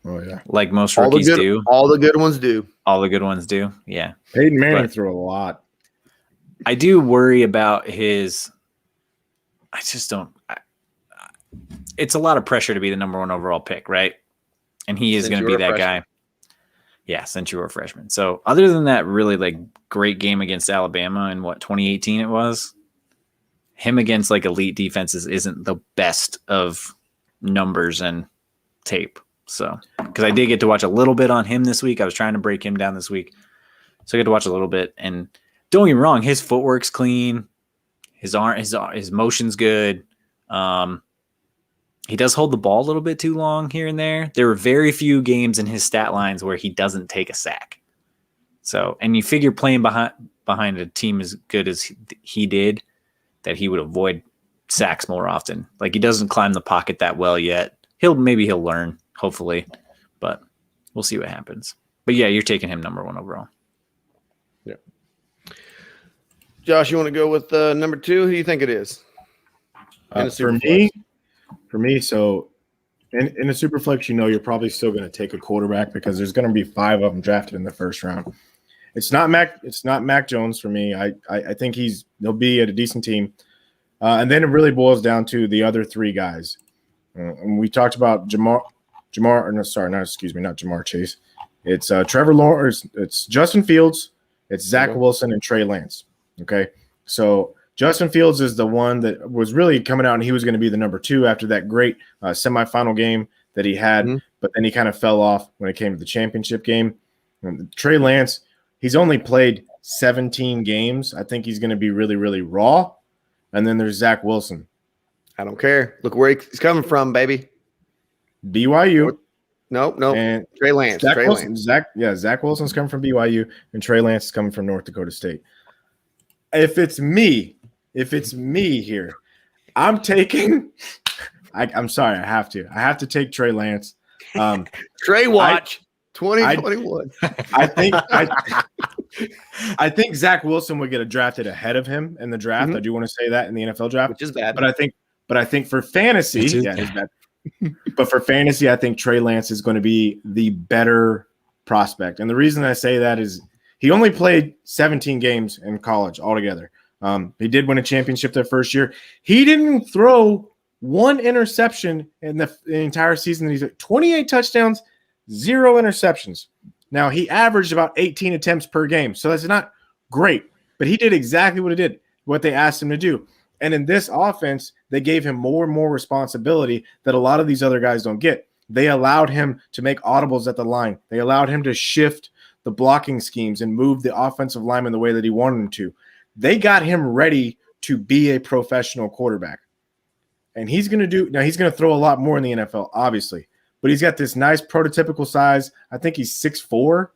Oh yeah. Like most rookies do. All the good ones do. All the good ones do. Yeah. Peyton Manning threw a lot. I do worry about I just don't. It's a lot of pressure to be the number 1 overall pick, right? And he is going to be that guy. Yeah, since you were a freshman. So other than that, really like great game against Alabama in 2018 it was. Him against like elite defenses isn't the best of numbers and tape. So because I did get to watch a little bit on him this week. I was trying to break him down this week, so I get to watch a little bit. And don't get me wrong, his footwork's clean. His motion's good. He does hold the ball a little bit too long here and there. There were very few games in his stat lines where he doesn't take a sack. So, and you figure playing behind a team as good as he did, that he would avoid sacks more often. Like, he doesn't climb the pocket that well yet. He'll learn, hopefully, but we'll see what happens. But yeah, you're taking him number 1 overall. Yeah. Josh, you want to go with number 2? Who do you think it is? For me, so in a super flex, you're probably still going to take a quarterback because there's going to be 5 of them drafted in the first round. It's not Mac Jones for me. I think he'll be at a decent team. And then it really boils down to the other 3 guys. And we talked about not Jamar Chase. It's Trevor Lawrence. It's Justin Fields. It's Zach Wilson and Trey Lance. Okay. So Justin Fields is the one that was really coming out, and he was going to be the number 2 after that great semifinal game that he had. Mm-hmm. But then he kind of fell off when it came to the championship game. And Trey Lance, he's only played 17 games. I think he's going to be really, really raw. And then there's Zach Wilson. I don't care. Look where he's coming from, baby. BYU. Nope. And Trey Lance. Zach Wilson's coming from BYU, and Trey Lance is coming from North Dakota State. If it's me here, I'm taking. I'm sorry, I have to take Trey Lance. Trey Watch 2021. I think Zach Wilson would get drafted ahead of him in the draft. Mm-hmm. I do want to say that in the NFL draft, which is bad. But I think for fantasy, it's bad. But for fantasy, I think Trey Lance is going to be the better prospect. And the reason I say that is He only played 17 games in college altogether. He did win a championship that first year. He didn't throw one interception in the entire season. He's at 28 touchdowns, 0 interceptions. Now, he averaged about 18 attempts per game, so that's not great. But he did exactly what they asked him to do. And in this offense, they gave him more and more responsibility that a lot of these other guys don't get. They allowed him to make audibles at the line. They allowed him to shift the blocking schemes and move the offensive lineman the way that he wanted him to. They got him ready to be a professional quarterback. And he's going to throw a lot more in the NFL, obviously. But he's got this nice prototypical size. I think he's 6'4".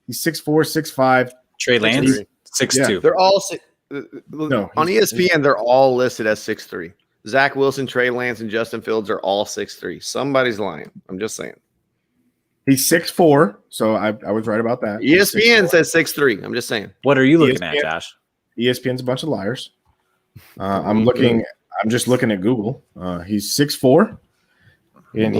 He's 6'4", 6'5". Trey Lance, 6'2". Yeah. They're all on ESPN, they're all listed as 6'3". Zach Wilson, Trey Lance, and Justin Fields are all 6'3". Somebody's lying. I'm just saying. He's 6'4", so I was right about that. ESPN says 6'3". I'm just saying. What are you looking at, Josh? ESPN's a bunch of liars. I'm just looking at Google. He's 6'4", and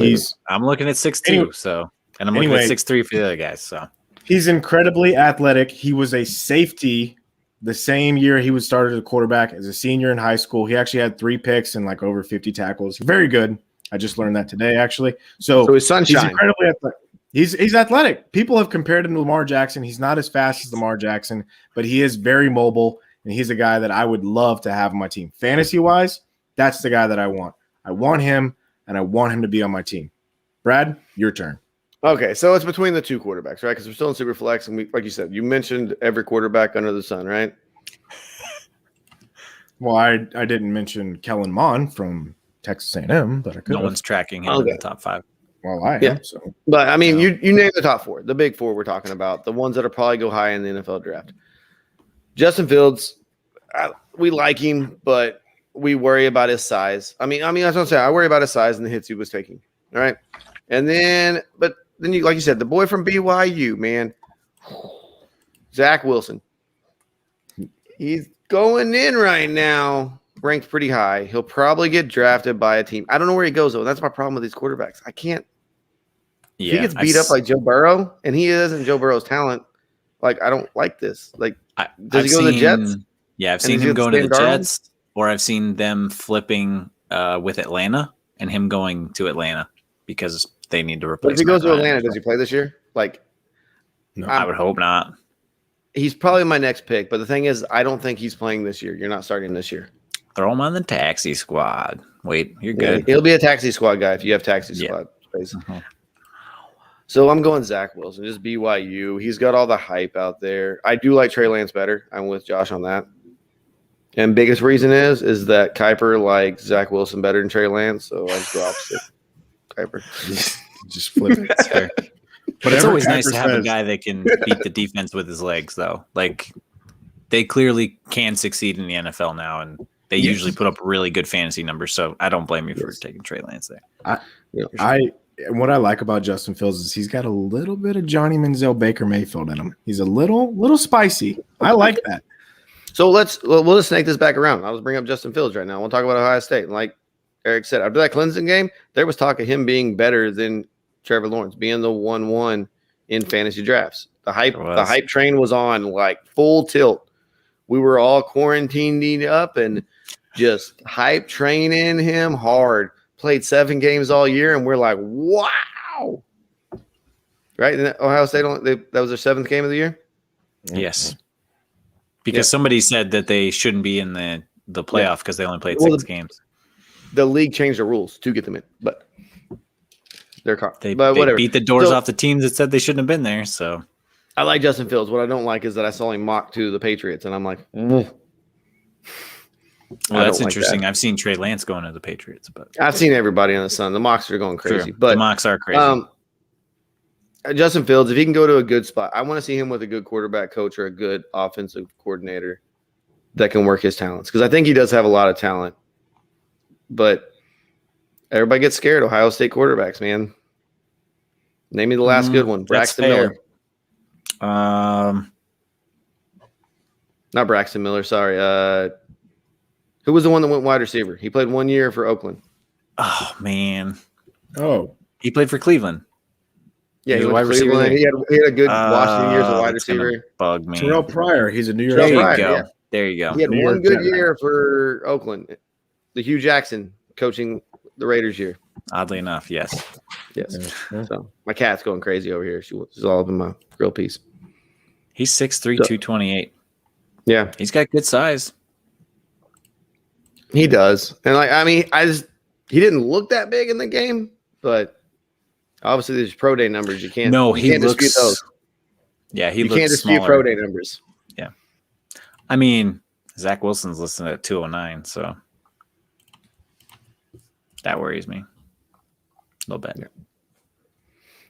I'm looking at 6'2", and I'm looking at 6'3" for the other guys. So he's incredibly athletic. He was a safety the same year he was started as a quarterback as a senior in high school. He actually had 3 picks and like over 50 tackles. Very good. I just learned that today, actually. So he's sunshine. He's incredibly athletic. He's athletic. People have compared him to Lamar Jackson. He's not as fast as Lamar Jackson, but he is very mobile, and he's a guy that I would love to have on my team. Fantasy-wise, that's the guy that I want. I want him, and I want him to be on my team. Brad, your turn. Okay, so it's between the two quarterbacks, right? Because we're still in Superflex, and like you said, you mentioned every quarterback under the sun, right? Well, I didn't mention Kellen Mond from Texas A&M, but I could. No one's tracking him in the top 5. Well, I am. Yeah. So, but I mean, you named the top 4, the big 4 we're talking about, the ones that'll probably go high in the NFL draft. Justin Fields, we like him, but we worry about his size. I mean, that's what I'm saying. I worry about his size and the hits he was taking. All right, and then you, like you said, the boy from BYU, man, Zach Wilson. He's going in right now, ranked pretty high. He'll probably get drafted by a team. I don't know where he goes, though. That's my problem with these quarterbacks. I can't. Yeah, he gets beat up like Joe Burrow, and he isn't Joe Burrow's talent. Like, I don't like this. Like, does he go to the Jets? Yeah, I've seen him going to the Jets, or I've seen them flipping with Atlanta and him going to Atlanta because they need to replace him. If he goes to Atlanta, does he play this year? Like, no, I would hope not. He's probably my next pick, but the thing is, I don't think he's playing this year. You're not starting this year. Throw him on the taxi squad. Wait, you're good. Yeah, he'll be a taxi squad guy if you have taxi squad space. So I'm going Zach Wilson, just BYU. He's got all the hype out there. I do like Trey Lance better. I'm with Josh on that. And biggest reason is that Kuiper likes Zach Wilson better than Trey Lance, so I just go opposite. Kuiper. Just flip it. It's fair. But it's always nice to have a guy that can beat the defense with his legs, though. Like, they clearly can succeed in the NFL now, and they usually put up really good fantasy numbers. So I don't blame you for taking Trey Lance there. What I like about Justin Fields is he's got a little bit of Johnny Manziel, Baker Mayfield in him. He's a little spicy. I like that. So we'll just snake this back around. I'll just bring up Justin Fields right now. We'll talk about Ohio State. And like Eric said, after that Clemson game, there was talk of him being better than Trevor Lawrence, being the 1-1 in fantasy drafts. The hype train was on like full tilt. We were all quarantined up and just hype training him hard. Played 7 games all year, and we're like, wow. Right? And Ohio State, that was their 7th game of the year? Yes. Because somebody said that they shouldn't be in the playoff because they only played 6 games. The league changed the rules to get them in, but they whatever. Beat the doors off the teams that said they shouldn't have been there. So I like Justin Fields. What I don't like is that I saw him mock to the Patriots, and I'm like, Well, that's interesting. I've seen Trey Lance going to the Patriots, but I've seen everybody on the Sun. The mocks are going crazy, but the mocks are crazy. Justin Fields, if he can go to a good spot, I want to see him with a good quarterback coach or a good offensive coordinator that can work his talents, because I think he does have a lot of talent. But everybody gets scared. Ohio State quarterbacks, man. Name me the last good one. Braxton Miller. Not Braxton Miller. Sorry. Who was the one that went wide receiver? He played 1 year for Oakland. Oh, man. Oh. He played for Cleveland. Yeah, He's he a went wide to Cleveland. receiver. He had a good Washington years as a wide That's gonna receiver. bug me. Terrell Pryor, he's a New York. Terrell There you Pryor, go. yeah. There you go. He had New one York good Jet. year for Oakland. The Hugh Jackson coaching the Raiders year. Oddly enough, yes. Yes. Yeah. So my cat's going crazy over here. She's all up in my grill piece. He's 6'3", So- 228. Yeah, He's got good size. he does. And he didn't look that big in the game, but obviously there's pro day numbers. You can't dispute those. Yeah, You can't dispute smaller. pro day numbers. I mean, Zach Wilson's listed at 209, so that worries me a little bit. Yeah.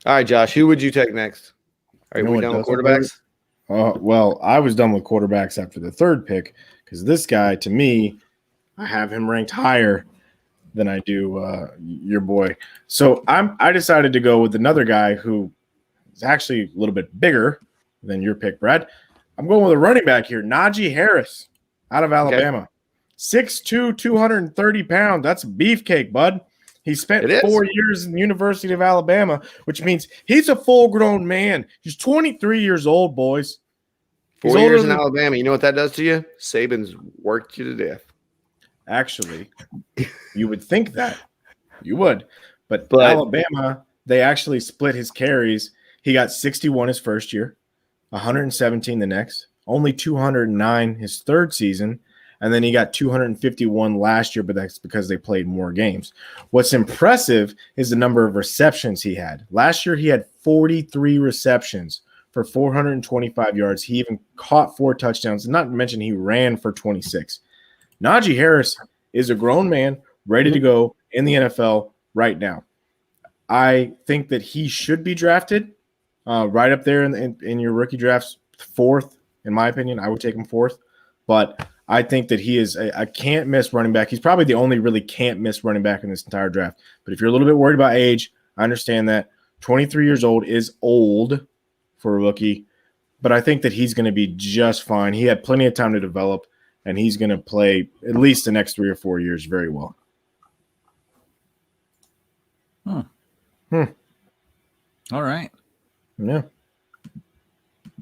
All right, Josh, who would you take next? Are we done with quarterbacks? Well, I was done with quarterbacks after the third pick because this guy, to me, I have him ranked higher than I do your boy. So I decided to go with another guy who is actually a little bit bigger than your pick, Brad. I'm going with a running back here, Naji Harris out of Alabama. 6'2", 230 pounds. That's a beefcake, bud. He spent 4 years in the University of Alabama, which means he's a full-grown man. He's 23 years old, boys. 4 years in Alabama. You know what that does to you? Saban's worked you to death. Actually, you would think that. You would. But Alabama, they actually split his carries. He got 61 his first year, 117 the next, only 209 his third season, and then he got 251 last year, but that's because they played more games. What's impressive is the number of receptions he had. Last year, he had 43 receptions for 425 yards. He even caught 4 touchdowns, not to mention he ran for 26. Naji Harris is a grown man ready to go in the NFL right now. I think that he should be drafted right up there in your rookie drafts, 4th, in my opinion. I would take him 4th. But I think that he is a can't-miss running back. He's probably the only really can't-miss running back in this entire draft. But if you're a little bit worried about age, I understand that. 23 years old is old for a rookie. But I think that he's going to be just fine. He had plenty of time to develop, and he's going to play at least the next 3 or 4 years very well. All right. Yeah.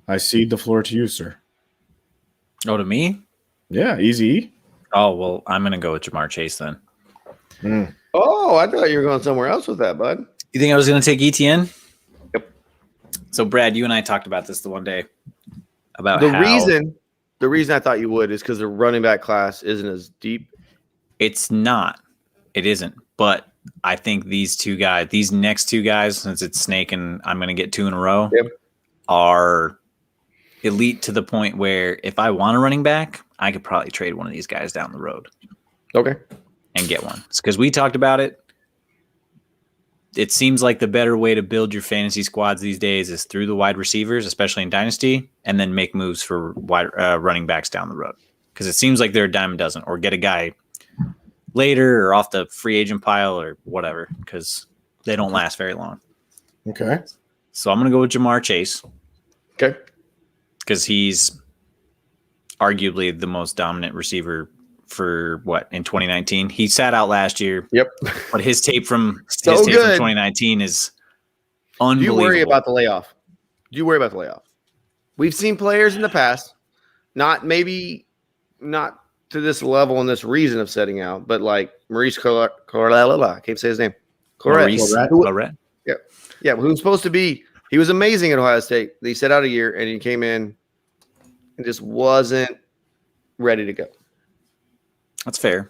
I cede the floor to you, sir. Oh, to me? Yeah, easy. Oh, well, I'm going to go with Jamar Chase then. Oh, I thought you were going somewhere else with that, bud. You think I was going to take ETN? Yep. So, Brad, you and I talked about this the one day about the reason I thought you would is because the running back class isn't as deep. It's not. It isn't. But I think these next two guys, since it's Snake and I'm going to get 2 in a row, are elite to the point where if I want a running back, I could probably trade one of these guys down the road. Okay. And get one. It's because we talked about it. It seems like the better way to build your fantasy squads these days is through the wide receivers, especially in Dynasty, and then make moves for running backs down the road. Because it seems like they're a dime a dozen, or get a guy later or off the free agent pile or whatever, because they don't last very long. Okay. So I'm going to go with Jamar Chase. Okay. Because he's arguably the most dominant receiver for in 2019. He sat out last year. Yep. But his tape from 2019 is unbelievable. Do you worry about the layoff? We've seen players in the past, not to this level and this reason of setting out, but like Maurice Clarett, I can't say his name. Clarett. Yeah, who's supposed to be, he was amazing at Ohio State. He set out a year and he came in and just wasn't ready to go. That's fair.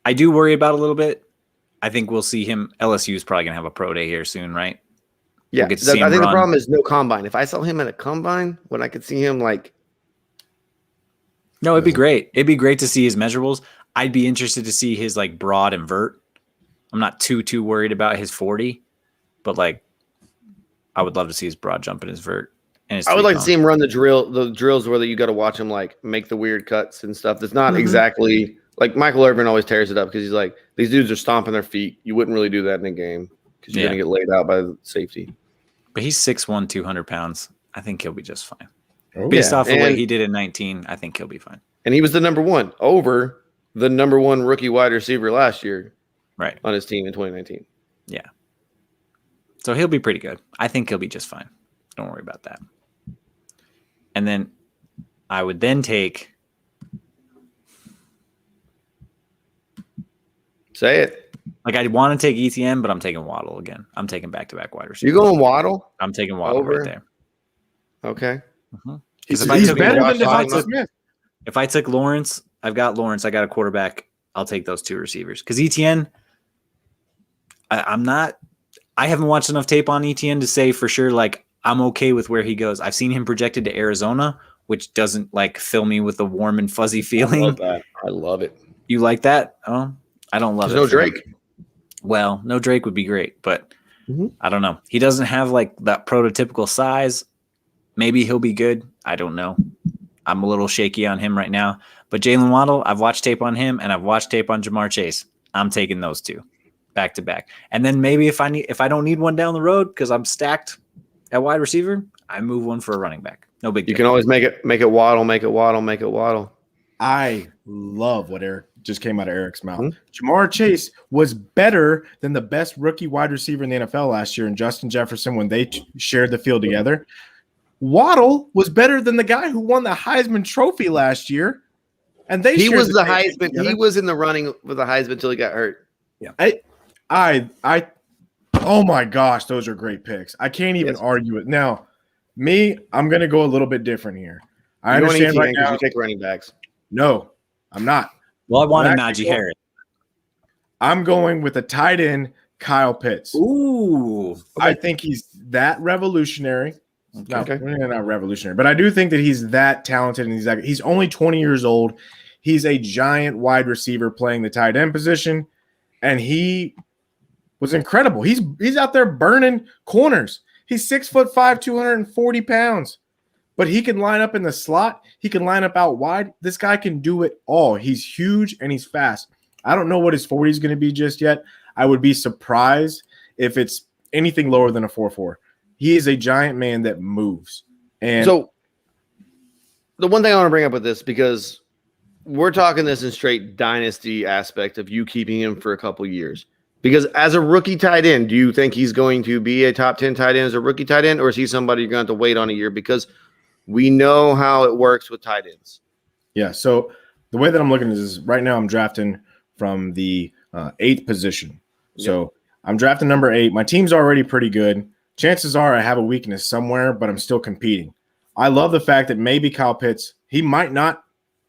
I do worry about a little bit. I think we'll see him. LSU is probably going to have a pro day here soon, right? Yeah, I think the problem is no combine. If I saw him at a combine, when I could see him like. No, it'd be great. It'd be great to see his measurables. I'd be interested to see his like broad and vert. I'm not too worried about his 40, but like I would love to see his broad jump and his vert. And his I would like to see him run the drills where you got to watch him like make the weird cuts and stuff. That's not exactly like Michael Irvin always tears it up because he's like, these dudes are stomping their feet. You wouldn't really do that in a game because you're going to get laid out by the safety. But he's 6'1", 200 pounds. I think he'll be just fine. Based off of what he did in 19, I think he'll be fine. And he was the number one over the number one rookie wide receiver last year, right, on his team in 2019. Yeah. So he'll be pretty good. I think he'll be just fine. Don't worry about that. And then I would then take. Say it. Like I want to take ETN, but I'm taking Waddle again. I'm taking back-to-back wide receivers. You going Waddle? I'm taking Waddle right there. Okay. He's better than Devonta Smith. If I took Lawrence, I've got Lawrence. I got a quarterback. I'll take those two receivers. Because ETN, I'm not. I haven't watched enough tape on ETN to say for sure. Like I'm okay with where he goes. I've seen him projected to Arizona, which doesn't like fill me with a warm and fuzzy feeling. I love that. I love it. You like that? Oh, I don't love it. No Drake. Well, no Drake would be great, but I don't know. He doesn't have like that prototypical size. Maybe he'll be good. I don't know. I'm a little shaky on him right now. But Jalen Waddle, I've watched tape on him, and I've watched tape on Jamar Chase. I'm taking those two back to back. And then maybe if I don't need one down the road because I'm stacked at wide receiver, I move one for a running back. No big deal. You can always make it Waddle. I love what Eric just came out of Eric's mouth. Jamar Chase was better than the best rookie wide receiver in the NFL last year, and Justin Jefferson when they shared the field together. Waddle was better than the guy who won the Heisman Trophy last year, and he was the Heisman. He was in the running with the Heisman until he got hurt. Yeah, I. Oh my gosh, those are great picks. I can't even argue it. Now, I'm going to go a little bit different here. I understand right now. You take running backs. No, I'm not. Well, I wanted Naji Harris. I'm going with a tight end, Kyle Pitts. Ooh, I think he's that revolutionary. Not revolutionary, but I do think that he's that talented, and he's only 20 years old. He's a giant wide receiver playing the tight end position, and he was incredible. He's out there burning corners. He's 6'5", 240 pounds, but he can line up in the slot. He can line up out wide. This guy can do it all. He's huge and he's fast. I don't know what his 40 is going to be just yet. I would be surprised if it's anything lower than a 4.4. He is a giant man that moves. And so the one thing I want to bring up with this, because we're talking this in straight dynasty aspect of you keeping him for a couple years. Because as a rookie tight end, do you think he's going to be a top 10 tight end as a rookie tight end, or is he somebody you're going to have to wait on a year? Because we know how it works with tight ends. Yeah. So the way that I'm looking at this is right now I'm drafting from the 8th position. So I'm drafting number 8. My team's already pretty good. Chances are I have a weakness somewhere, but I'm still competing. I love the fact that maybe Kyle Pitts, he might not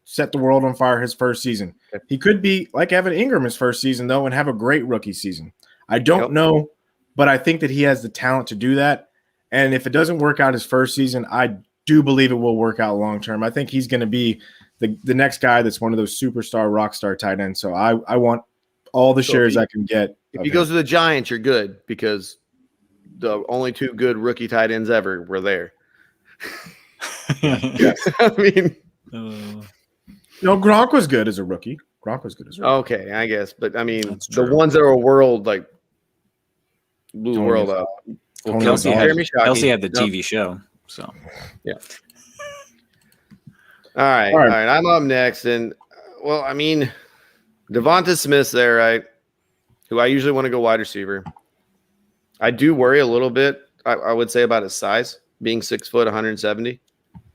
set the world on fire his first season. He could be like Evan Ingram his first season, though, and have a great rookie season. I don't know, but I think that he has the talent to do that. And if it doesn't work out his first season, I do believe it will work out long term. I think he's going to be the next guy that's one of those superstar, rock star tight ends. So I want all the shares I can get. If he goes to the Giants, you're good because the only 2 good rookie tight ends ever were there. I mean, no, Gronk was good as a rookie. Okay, I guess, but I mean, the ones that are world like blew the world up. Well, Kelsey had the TV show, so yeah. All right. I'm up next, and well, I mean, Devonta Smith's there, right? Who I usually want to go wide receiver. I do worry a little bit. I would say about his size, being 6 foot, 170.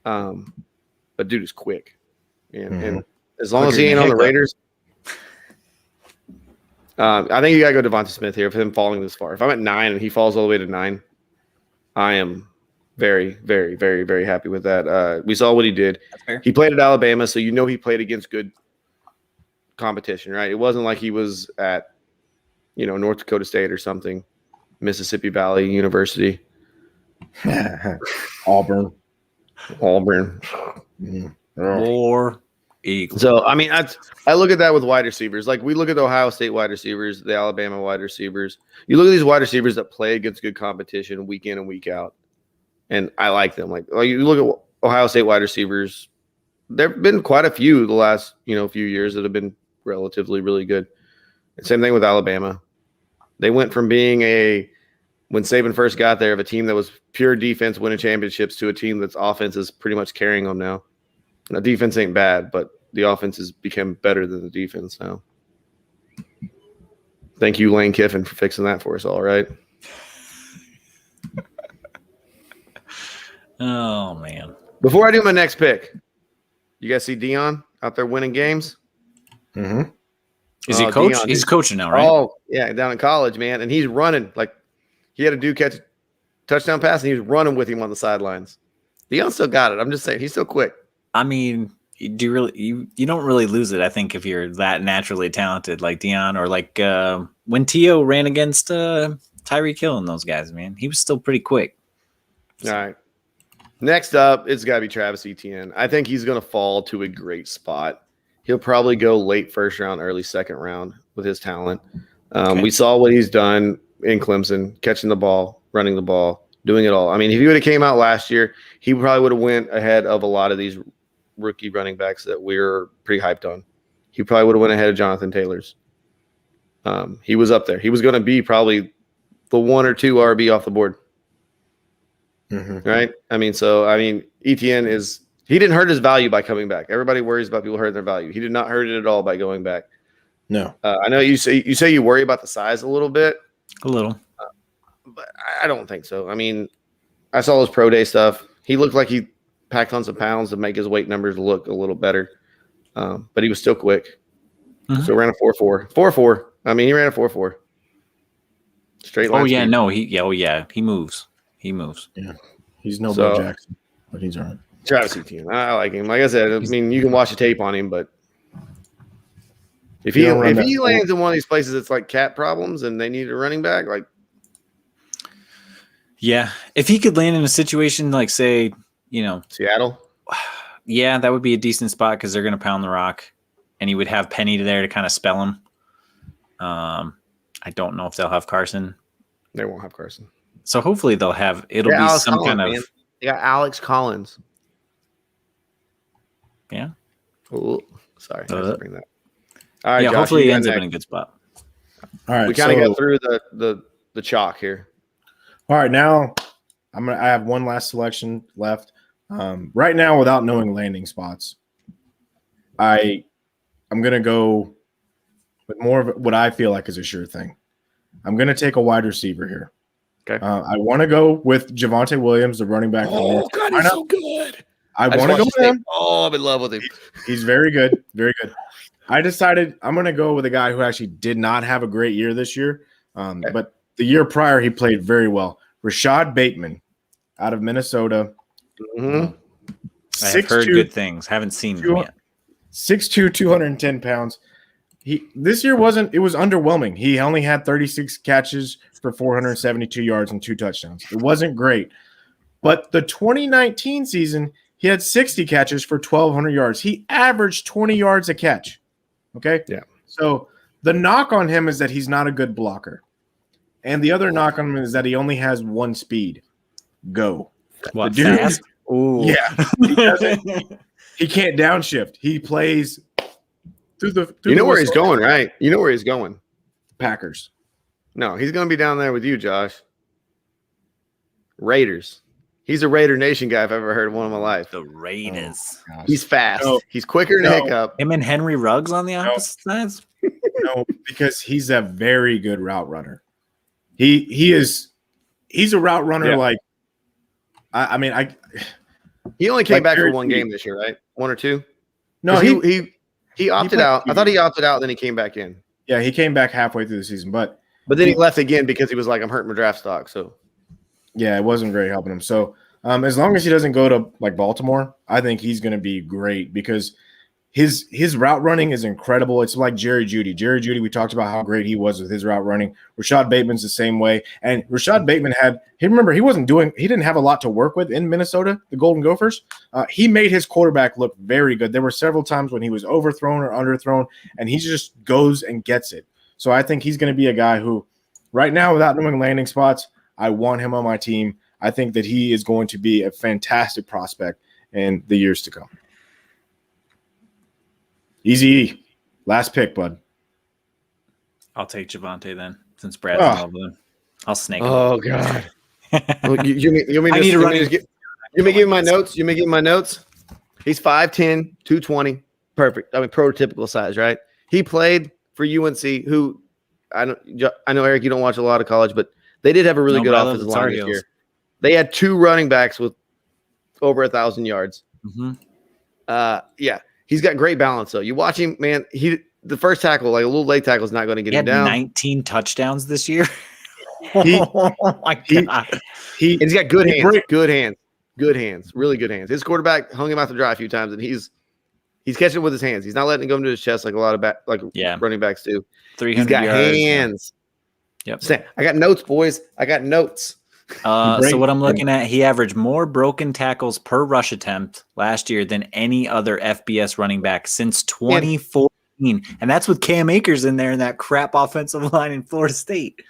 But dude is quick, and as long as he ain't on the Raiders, I think you gotta go Devonta Smith here. If him falling this far, if I'm at 9 and he falls all the way to 9, I am very, very, very, very happy with that. We saw what he did. He played at Alabama, so he played against good competition, right? It wasn't like he was at North Dakota State or something, Mississippi Valley University, Auburn. War Eagles. So I mean, I look at that with wide receivers. Like we look at the Ohio State wide receivers, the Alabama wide receivers. You look at these wide receivers that play against good competition week in and week out, and I like them. Like you look at Ohio State wide receivers. There've been quite a few the last few years that have been relatively really good. And same thing with Alabama. They went from being when Saban first got there, of a team that was pure defense winning championships to a team that's offense is pretty much carrying them now. Now, defense ain't bad, but the offense has become better than the defense now. Thank you, Lane Kiffin, for fixing that for us all, right? Oh man. Before I do my next pick, you guys see Dion out there winning games? Mm-hmm. Is he coach? Dion, He's coaching now, right? Oh, yeah, down in college, man. And he's running. Like, he had a dude catch a touchdown pass, and he was running with him on the sidelines. Dion still got it. I'm just saying, he's still quick. I mean, do you really you don't really lose it, I think, if you're that naturally talented like Dion or like when Tio ran against Tyreek Hill and those guys, man. He was still pretty quick. All right. Next up, it's got to be Travis Etienne. I think he's going to fall to a great spot. He'll probably go late first round, early second round with his talent. Okay. We saw what he's done in Clemson, catching the ball, running the ball, doing it all. I mean, if he would have came out last year, he probably would have went ahead of a lot of these rookie running backs that we're pretty hyped on. He probably would have went ahead of Jonathan Taylor's. He was up there. He was going to be probably the 1 or 2 RB off the board. Mm-hmm. Right? Etienne he didn't hurt his value by coming back. Everybody worries about people hurting their value. He did not hurt it at all by going back. No. I know you say you worry about the size a little bit. A little. But I don't think so. I mean, I saw his pro day stuff. He looked like he packed on some pounds to make his weight numbers look a little better. But he was still quick. Mm-hmm. So ran a 4.4. 4.4. I mean, he ran a 4.4. Straight line. Oh yeah, speed. no, he moves. He moves. Yeah. He's no Bo Jackson, but he's all right. Travis Etienne. I like him. Like I said, I mean, you can watch the tape on him, but if he lands in one of these places that's like cap problems and they need a running back, like yeah, if he could land in a situation like, say, Seattle, yeah, that would be a decent spot because they're going to pound the rock, and he would have Penny there to kind of spell him. I don't know if they'll have Carson. They won't have Carson. So hopefully they'll have. It'll be Alex some Collins, kind of. man. They got Alex Collins. Yeah. Oh, sorry. I just bring that. All right. Yeah. Josh, hopefully he ends up next. in a good spot. All right. We kind of got through the chalk here. All right. Now I have one last selection left. Right now, without knowing landing spots, I'm gonna go with more of what I feel like is a sure thing. I'm gonna take a wide receiver here. Okay. I want to go with Javonte Williams, the running back. Oh God, he's so good. I want to go with him. Oh, I'm in love with him. He's very good. Very good. I decided I'm going to go with a guy who actually did not have a great year this year. But the year prior, he played very well. Rashad Bateman out of Minnesota. Mm-hmm. I've heard good things. Haven't seen him yet. 6'2", 210 pounds. This year it was underwhelming. He only had 36 catches for 472 yards and 2 touchdowns. It wasn't great. But the 2019 season, he had 60 catches for 1,200 yards. He averaged 20 yards a catch. Okay? Yeah. So the knock on him is that he's not a good blocker. And the other knock on him is that he only has one speed. Go. What, dude, fast? Ooh. Yeah. He can't downshift. He plays you know where he's going, right? You know where he's going. Packers. No, he's going to be down there with you, Josh. Raiders. He's a Raider Nation guy if I've ever heard one in my life. The Raiders. Oh, he's fast. No. He's quicker than a hiccup. Him and Henry Ruggs on the opposite sides? No, because he's a very good route runner. He's a route runner. Yeah. Like, he only came back for one game this year, right? 1 or 2? No, he opted out. I thought he opted out, then he came back in. Yeah, he came back halfway through the season, but then he left again because he was like, I'm hurting my draft stock. So yeah, it wasn't very helping him. So as long as he doesn't go to like Baltimore, I think he's going to be great because his route running is incredible. It's like Jerry Jeudy. Jerry Jeudy, we talked about how great he was with his route running. Rashad Bateman's the same way. And Rashad Bateman he didn't have a lot to work with in Minnesota, the Golden Gophers. He made his quarterback look very good. There were several times when he was overthrown or underthrown, and he just goes and gets it. So I think he's going to be a guy who, right now, without knowing landing spots, I want him on my team. I think that he is going to be a fantastic prospect in the years to come. Easy. Last pick, bud. I'll take Javonte then, since Brad's in love with him. I'll snake him. Oh, God. You may give me my notes. You may give me my notes. He's 5'10", 220. Perfect. I mean, prototypical size, right? He played for UNC, who I know, Eric, you don't watch a lot of college, but they did have a really good offensive line this year. They had 2 running backs with over 1,000 yards. Mm-hmm. Yeah, he's got great balance though. You watch him, man. The first tackle, like a little late tackle, is not going to get him down. 19 touchdowns this year. Oh my god! He's got good hands, really good hands. His quarterback hung him out to dry a few times, and he's catching it with his hands. He's not letting it go into his chest like a lot of running backs do. 300 He's got yards. hands. Yep. I got notes, boys. I got notes. So what I'm looking at, he averaged more broken tackles per rush attempt last year than any other FBS running back since 2014. And that's with Cam Akers in there in that crap offensive line in Florida State.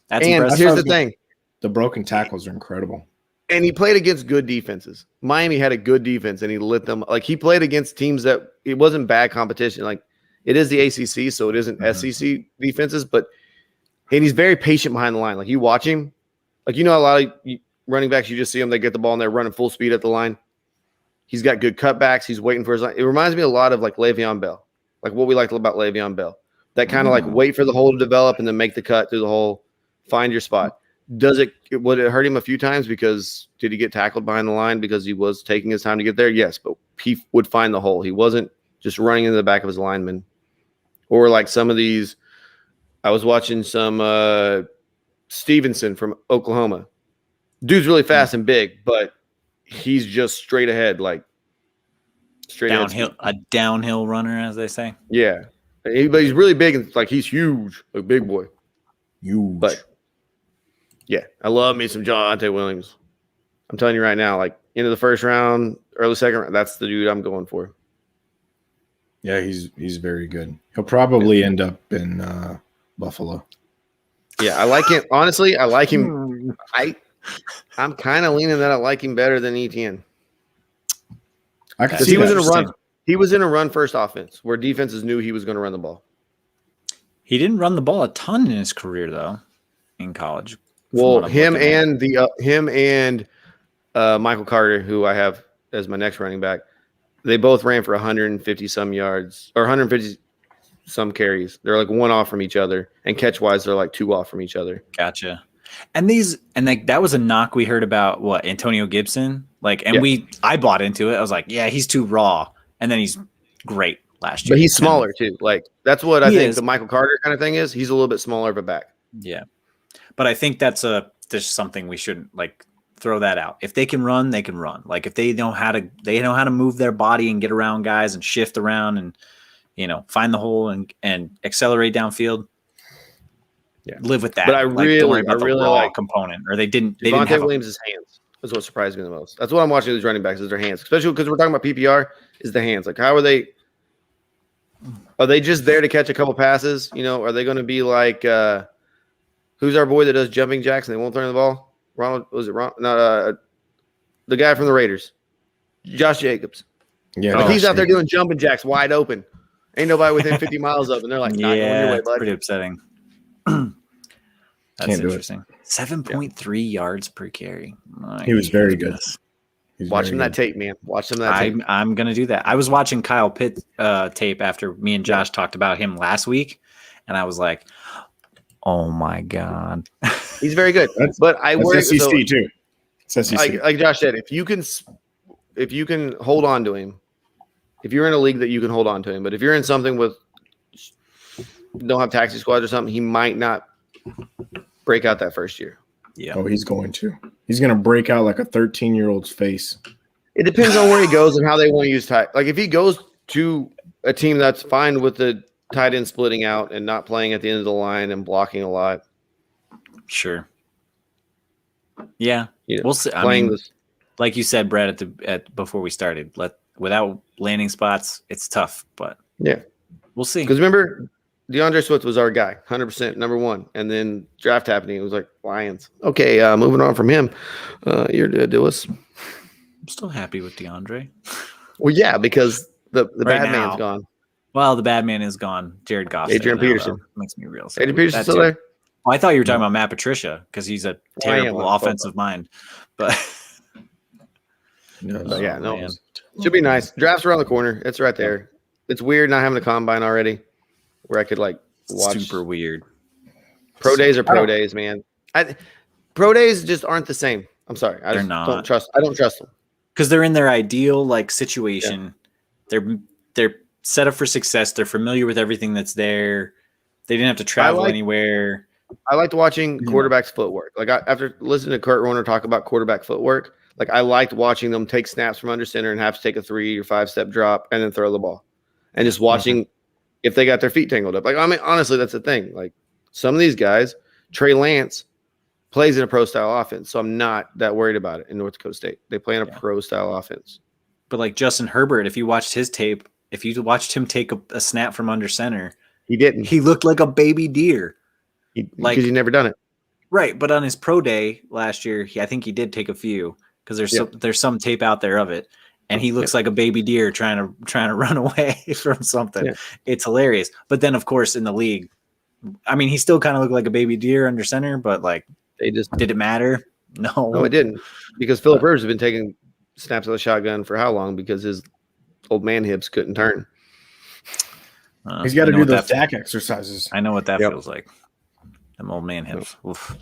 That's impressive. Here's the thing. The broken tackles are incredible. And he played against good defenses. Miami had a good defense, and he lit them. Like, he played against teams that it wasn't bad competition. Like, it is the ACC, so it isn't SEC defenses. And he's very patient behind the line. Like, you watch him. Like, a lot of running backs, you just see them. They get the ball, and they're running full speed at the line. He's got good cutbacks. He's waiting for his line. It reminds me a lot of, like, Le'Veon Bell. Like, what we liked about Le'Veon Bell. That kind of, like, wait for the hole to develop and then make the cut through the hole, find your spot. Would it hurt him a few times because did he get tackled behind the line because he was taking his time to get there? Yes, but he would find the hole. He wasn't just running into the back of his lineman. Or like some of these, I was watching some Stevenson from Oklahoma. Dude's really fast and big, but he's just straight ahead, like straight downhill, a downhill runner, as they say. Yeah, but he's really big and like he's huge, like big boy. Huge. But yeah, I love me some Javonte Williams. I'm telling you right now, like into the first round, early second round, that's the dude I'm going for. Yeah, he's very good. He'll probably end up in Buffalo. Yeah, I like him. Honestly, I like him. I'm kind of leaning that I like him better than Etienne. I can see he was that. in a run. He was in a run first offense where defenses knew he was going to run the ball. He didn't run the ball a ton in his career though, in college. Well, him and Michael Carter, who I have as my next running back, they both ran for 150 some yards or 150 some carries. They're like one off from each other, and catch wise, they're like two off from each other. Gotcha. And that was a knock we heard about Antonio Gibson. I bought into it. I was like, yeah, he's too raw, and then he's great last year. But he's smaller too. Like that's what I think the Michael Carter kind of thing is. He's a little bit smaller of a back. Yeah, but I think there's something we shouldn't throw that out. If they can run, they can run. Like if they know how to move their body and get around guys and shift around and find the hole and accelerate downfield. Yeah, live with that. But I really like component, or they didn't. Javonte Williams' hands is what surprised me the most. That's what I'm watching these running backs is their hands, especially because we're talking about PPR. Is the hands like how are they? Are they just there to catch a couple passes? Are they going to be like who's our boy that does jumping jacks and they won't turn the ball? Ronald was it Ron? No, the guy from the Raiders, Josh Jacobs. Yeah, he's out there doing jumping jacks wide open. Ain't nobody within 50 miles of, and they're like, "Not going your way, bud." Pretty upsetting. That's interesting. 7.3 yards per carry. He was very good. Watch him that tape, man. Watch him that tape. I'm going to do that. I was watching Kyle Pitt tape after me and Josh talked about him last week, and I was like, oh, my God. He's very good. But I worry. SEC, too. It's SEC. Like Josh said, if you can hold on to him, if you're in a league that you can hold on to him, but if you're in something with don't have taxi squads or something, he might not break out that first year. Yeah. Oh, he's going to. He's going to break out like a 13-year-old's face. It depends on where he goes and how they want to use tight. Like if he goes to a team that's fine with the tight end splitting out and not playing at the end of the line and blocking a lot. Sure. Yeah. We'll see. Like you said, Brad, before we started, without landing spots, it's tough, but yeah, we'll see. Because remember, DeAndre Swift was our guy, 100%, number one. And then draft happening. It was like Lions. Okay, moving on from him. You're to us. I'm still happy with DeAndre. Well, yeah, because the right bad now, man's gone. Well, the bad man is gone. Jared Goff. Adrian Peterson. Makes me real sad. Adrian Peterson still there? Well, I thought you were talking about Matt Patricia because he's a terrible offensive mind. But no. Should be nice. Draft's around the corner. It's right there. It's weird not having the combine already where I could watch. Super weird. Pro days are pro days, man. Pro days just aren't the same. I'm sorry. I don't trust them. because they're in their ideal like situation. Yeah. They're set up for success. They're familiar with everything that's there. They didn't have to travel anywhere. I liked watching quarterbacks' footwork. Like after listening to Kurt Warner talk about quarterback footwork, like I liked watching them take snaps from under center and have to take a 3 or 5 step drop and then throw the ball, and just watching if they got their feet tangled up. Like I mean, honestly, that's the thing. Like some of these guys, Trey Lance plays in a pro style offense, so I'm not that worried about it in North Dakota State. They play in a pro style offense. But like Justin Herbert, if you watched his tape, if you watched him take a snap from under center, he didn't. He looked like a baby deer. Because he'd never done it. Right, but on his pro day last year, I think he did take a few because there's some tape out there of it, and he looks like a baby deer trying to run away from something. Yeah. It's hilarious. But then, of course, in the league, I mean, he still kind of looked like a baby deer under center, but like, did it matter? No, it didn't, because Phillip Rivers has been taking snaps of the shotgun for how long? Because his old man hips couldn't turn. He's got to do those DAC exercises. I know what that feels like. Them old man hips. Oof.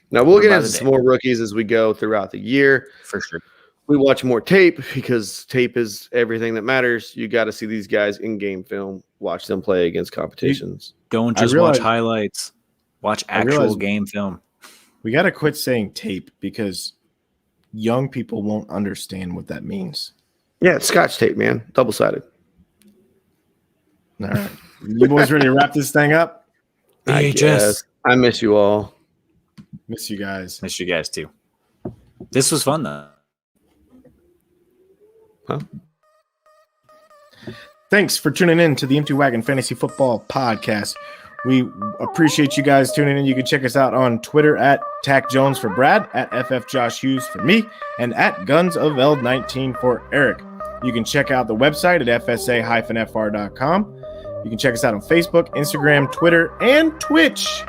Now we'll get into some more rookies as we go throughout the year. For sure. We watch more tape because tape is everything that matters. You got to see these guys in game film, watch them play against competitions. Don't just watch highlights. Watch actual game film. We got to quit saying tape because young people won't understand what that means. Yeah, it's Scotch tape, man. Double-sided. All right. You boys ready to wrap this thing up? I guess. I miss you all. Miss you guys. Miss you guys too. This was fun though. Huh? Thanks for tuning in to the Empty Wagon Fantasy Football Podcast. We appreciate you guys tuning in. You can check us out on Twitter at Tack Jones for Brad, at FF Josh Hughes for me, and at GunsofL19 for Eric. You can check out the website at fsa-fr.com. You can check us out on Facebook, Instagram, Twitter, and Twitch.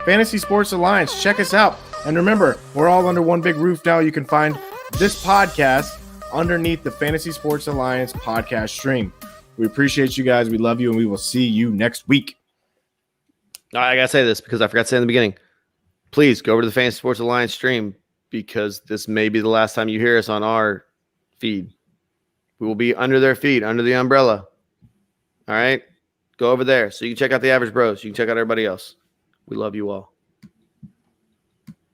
Fantasy Sports Alliance. Check us out. And remember, we're all under one big roof now. You can find this podcast underneath the Fantasy Sports Alliance podcast stream. We appreciate you guys. We love you, and we will see you next week. I got to say this because I forgot to say in the beginning. Please go over to the Fantasy Sports Alliance stream because this may be the last time you hear us on our feed. We will be under their feed, under the umbrella. All right? Go over there so you can check out the Average Bros. You can check out everybody else. We love you all.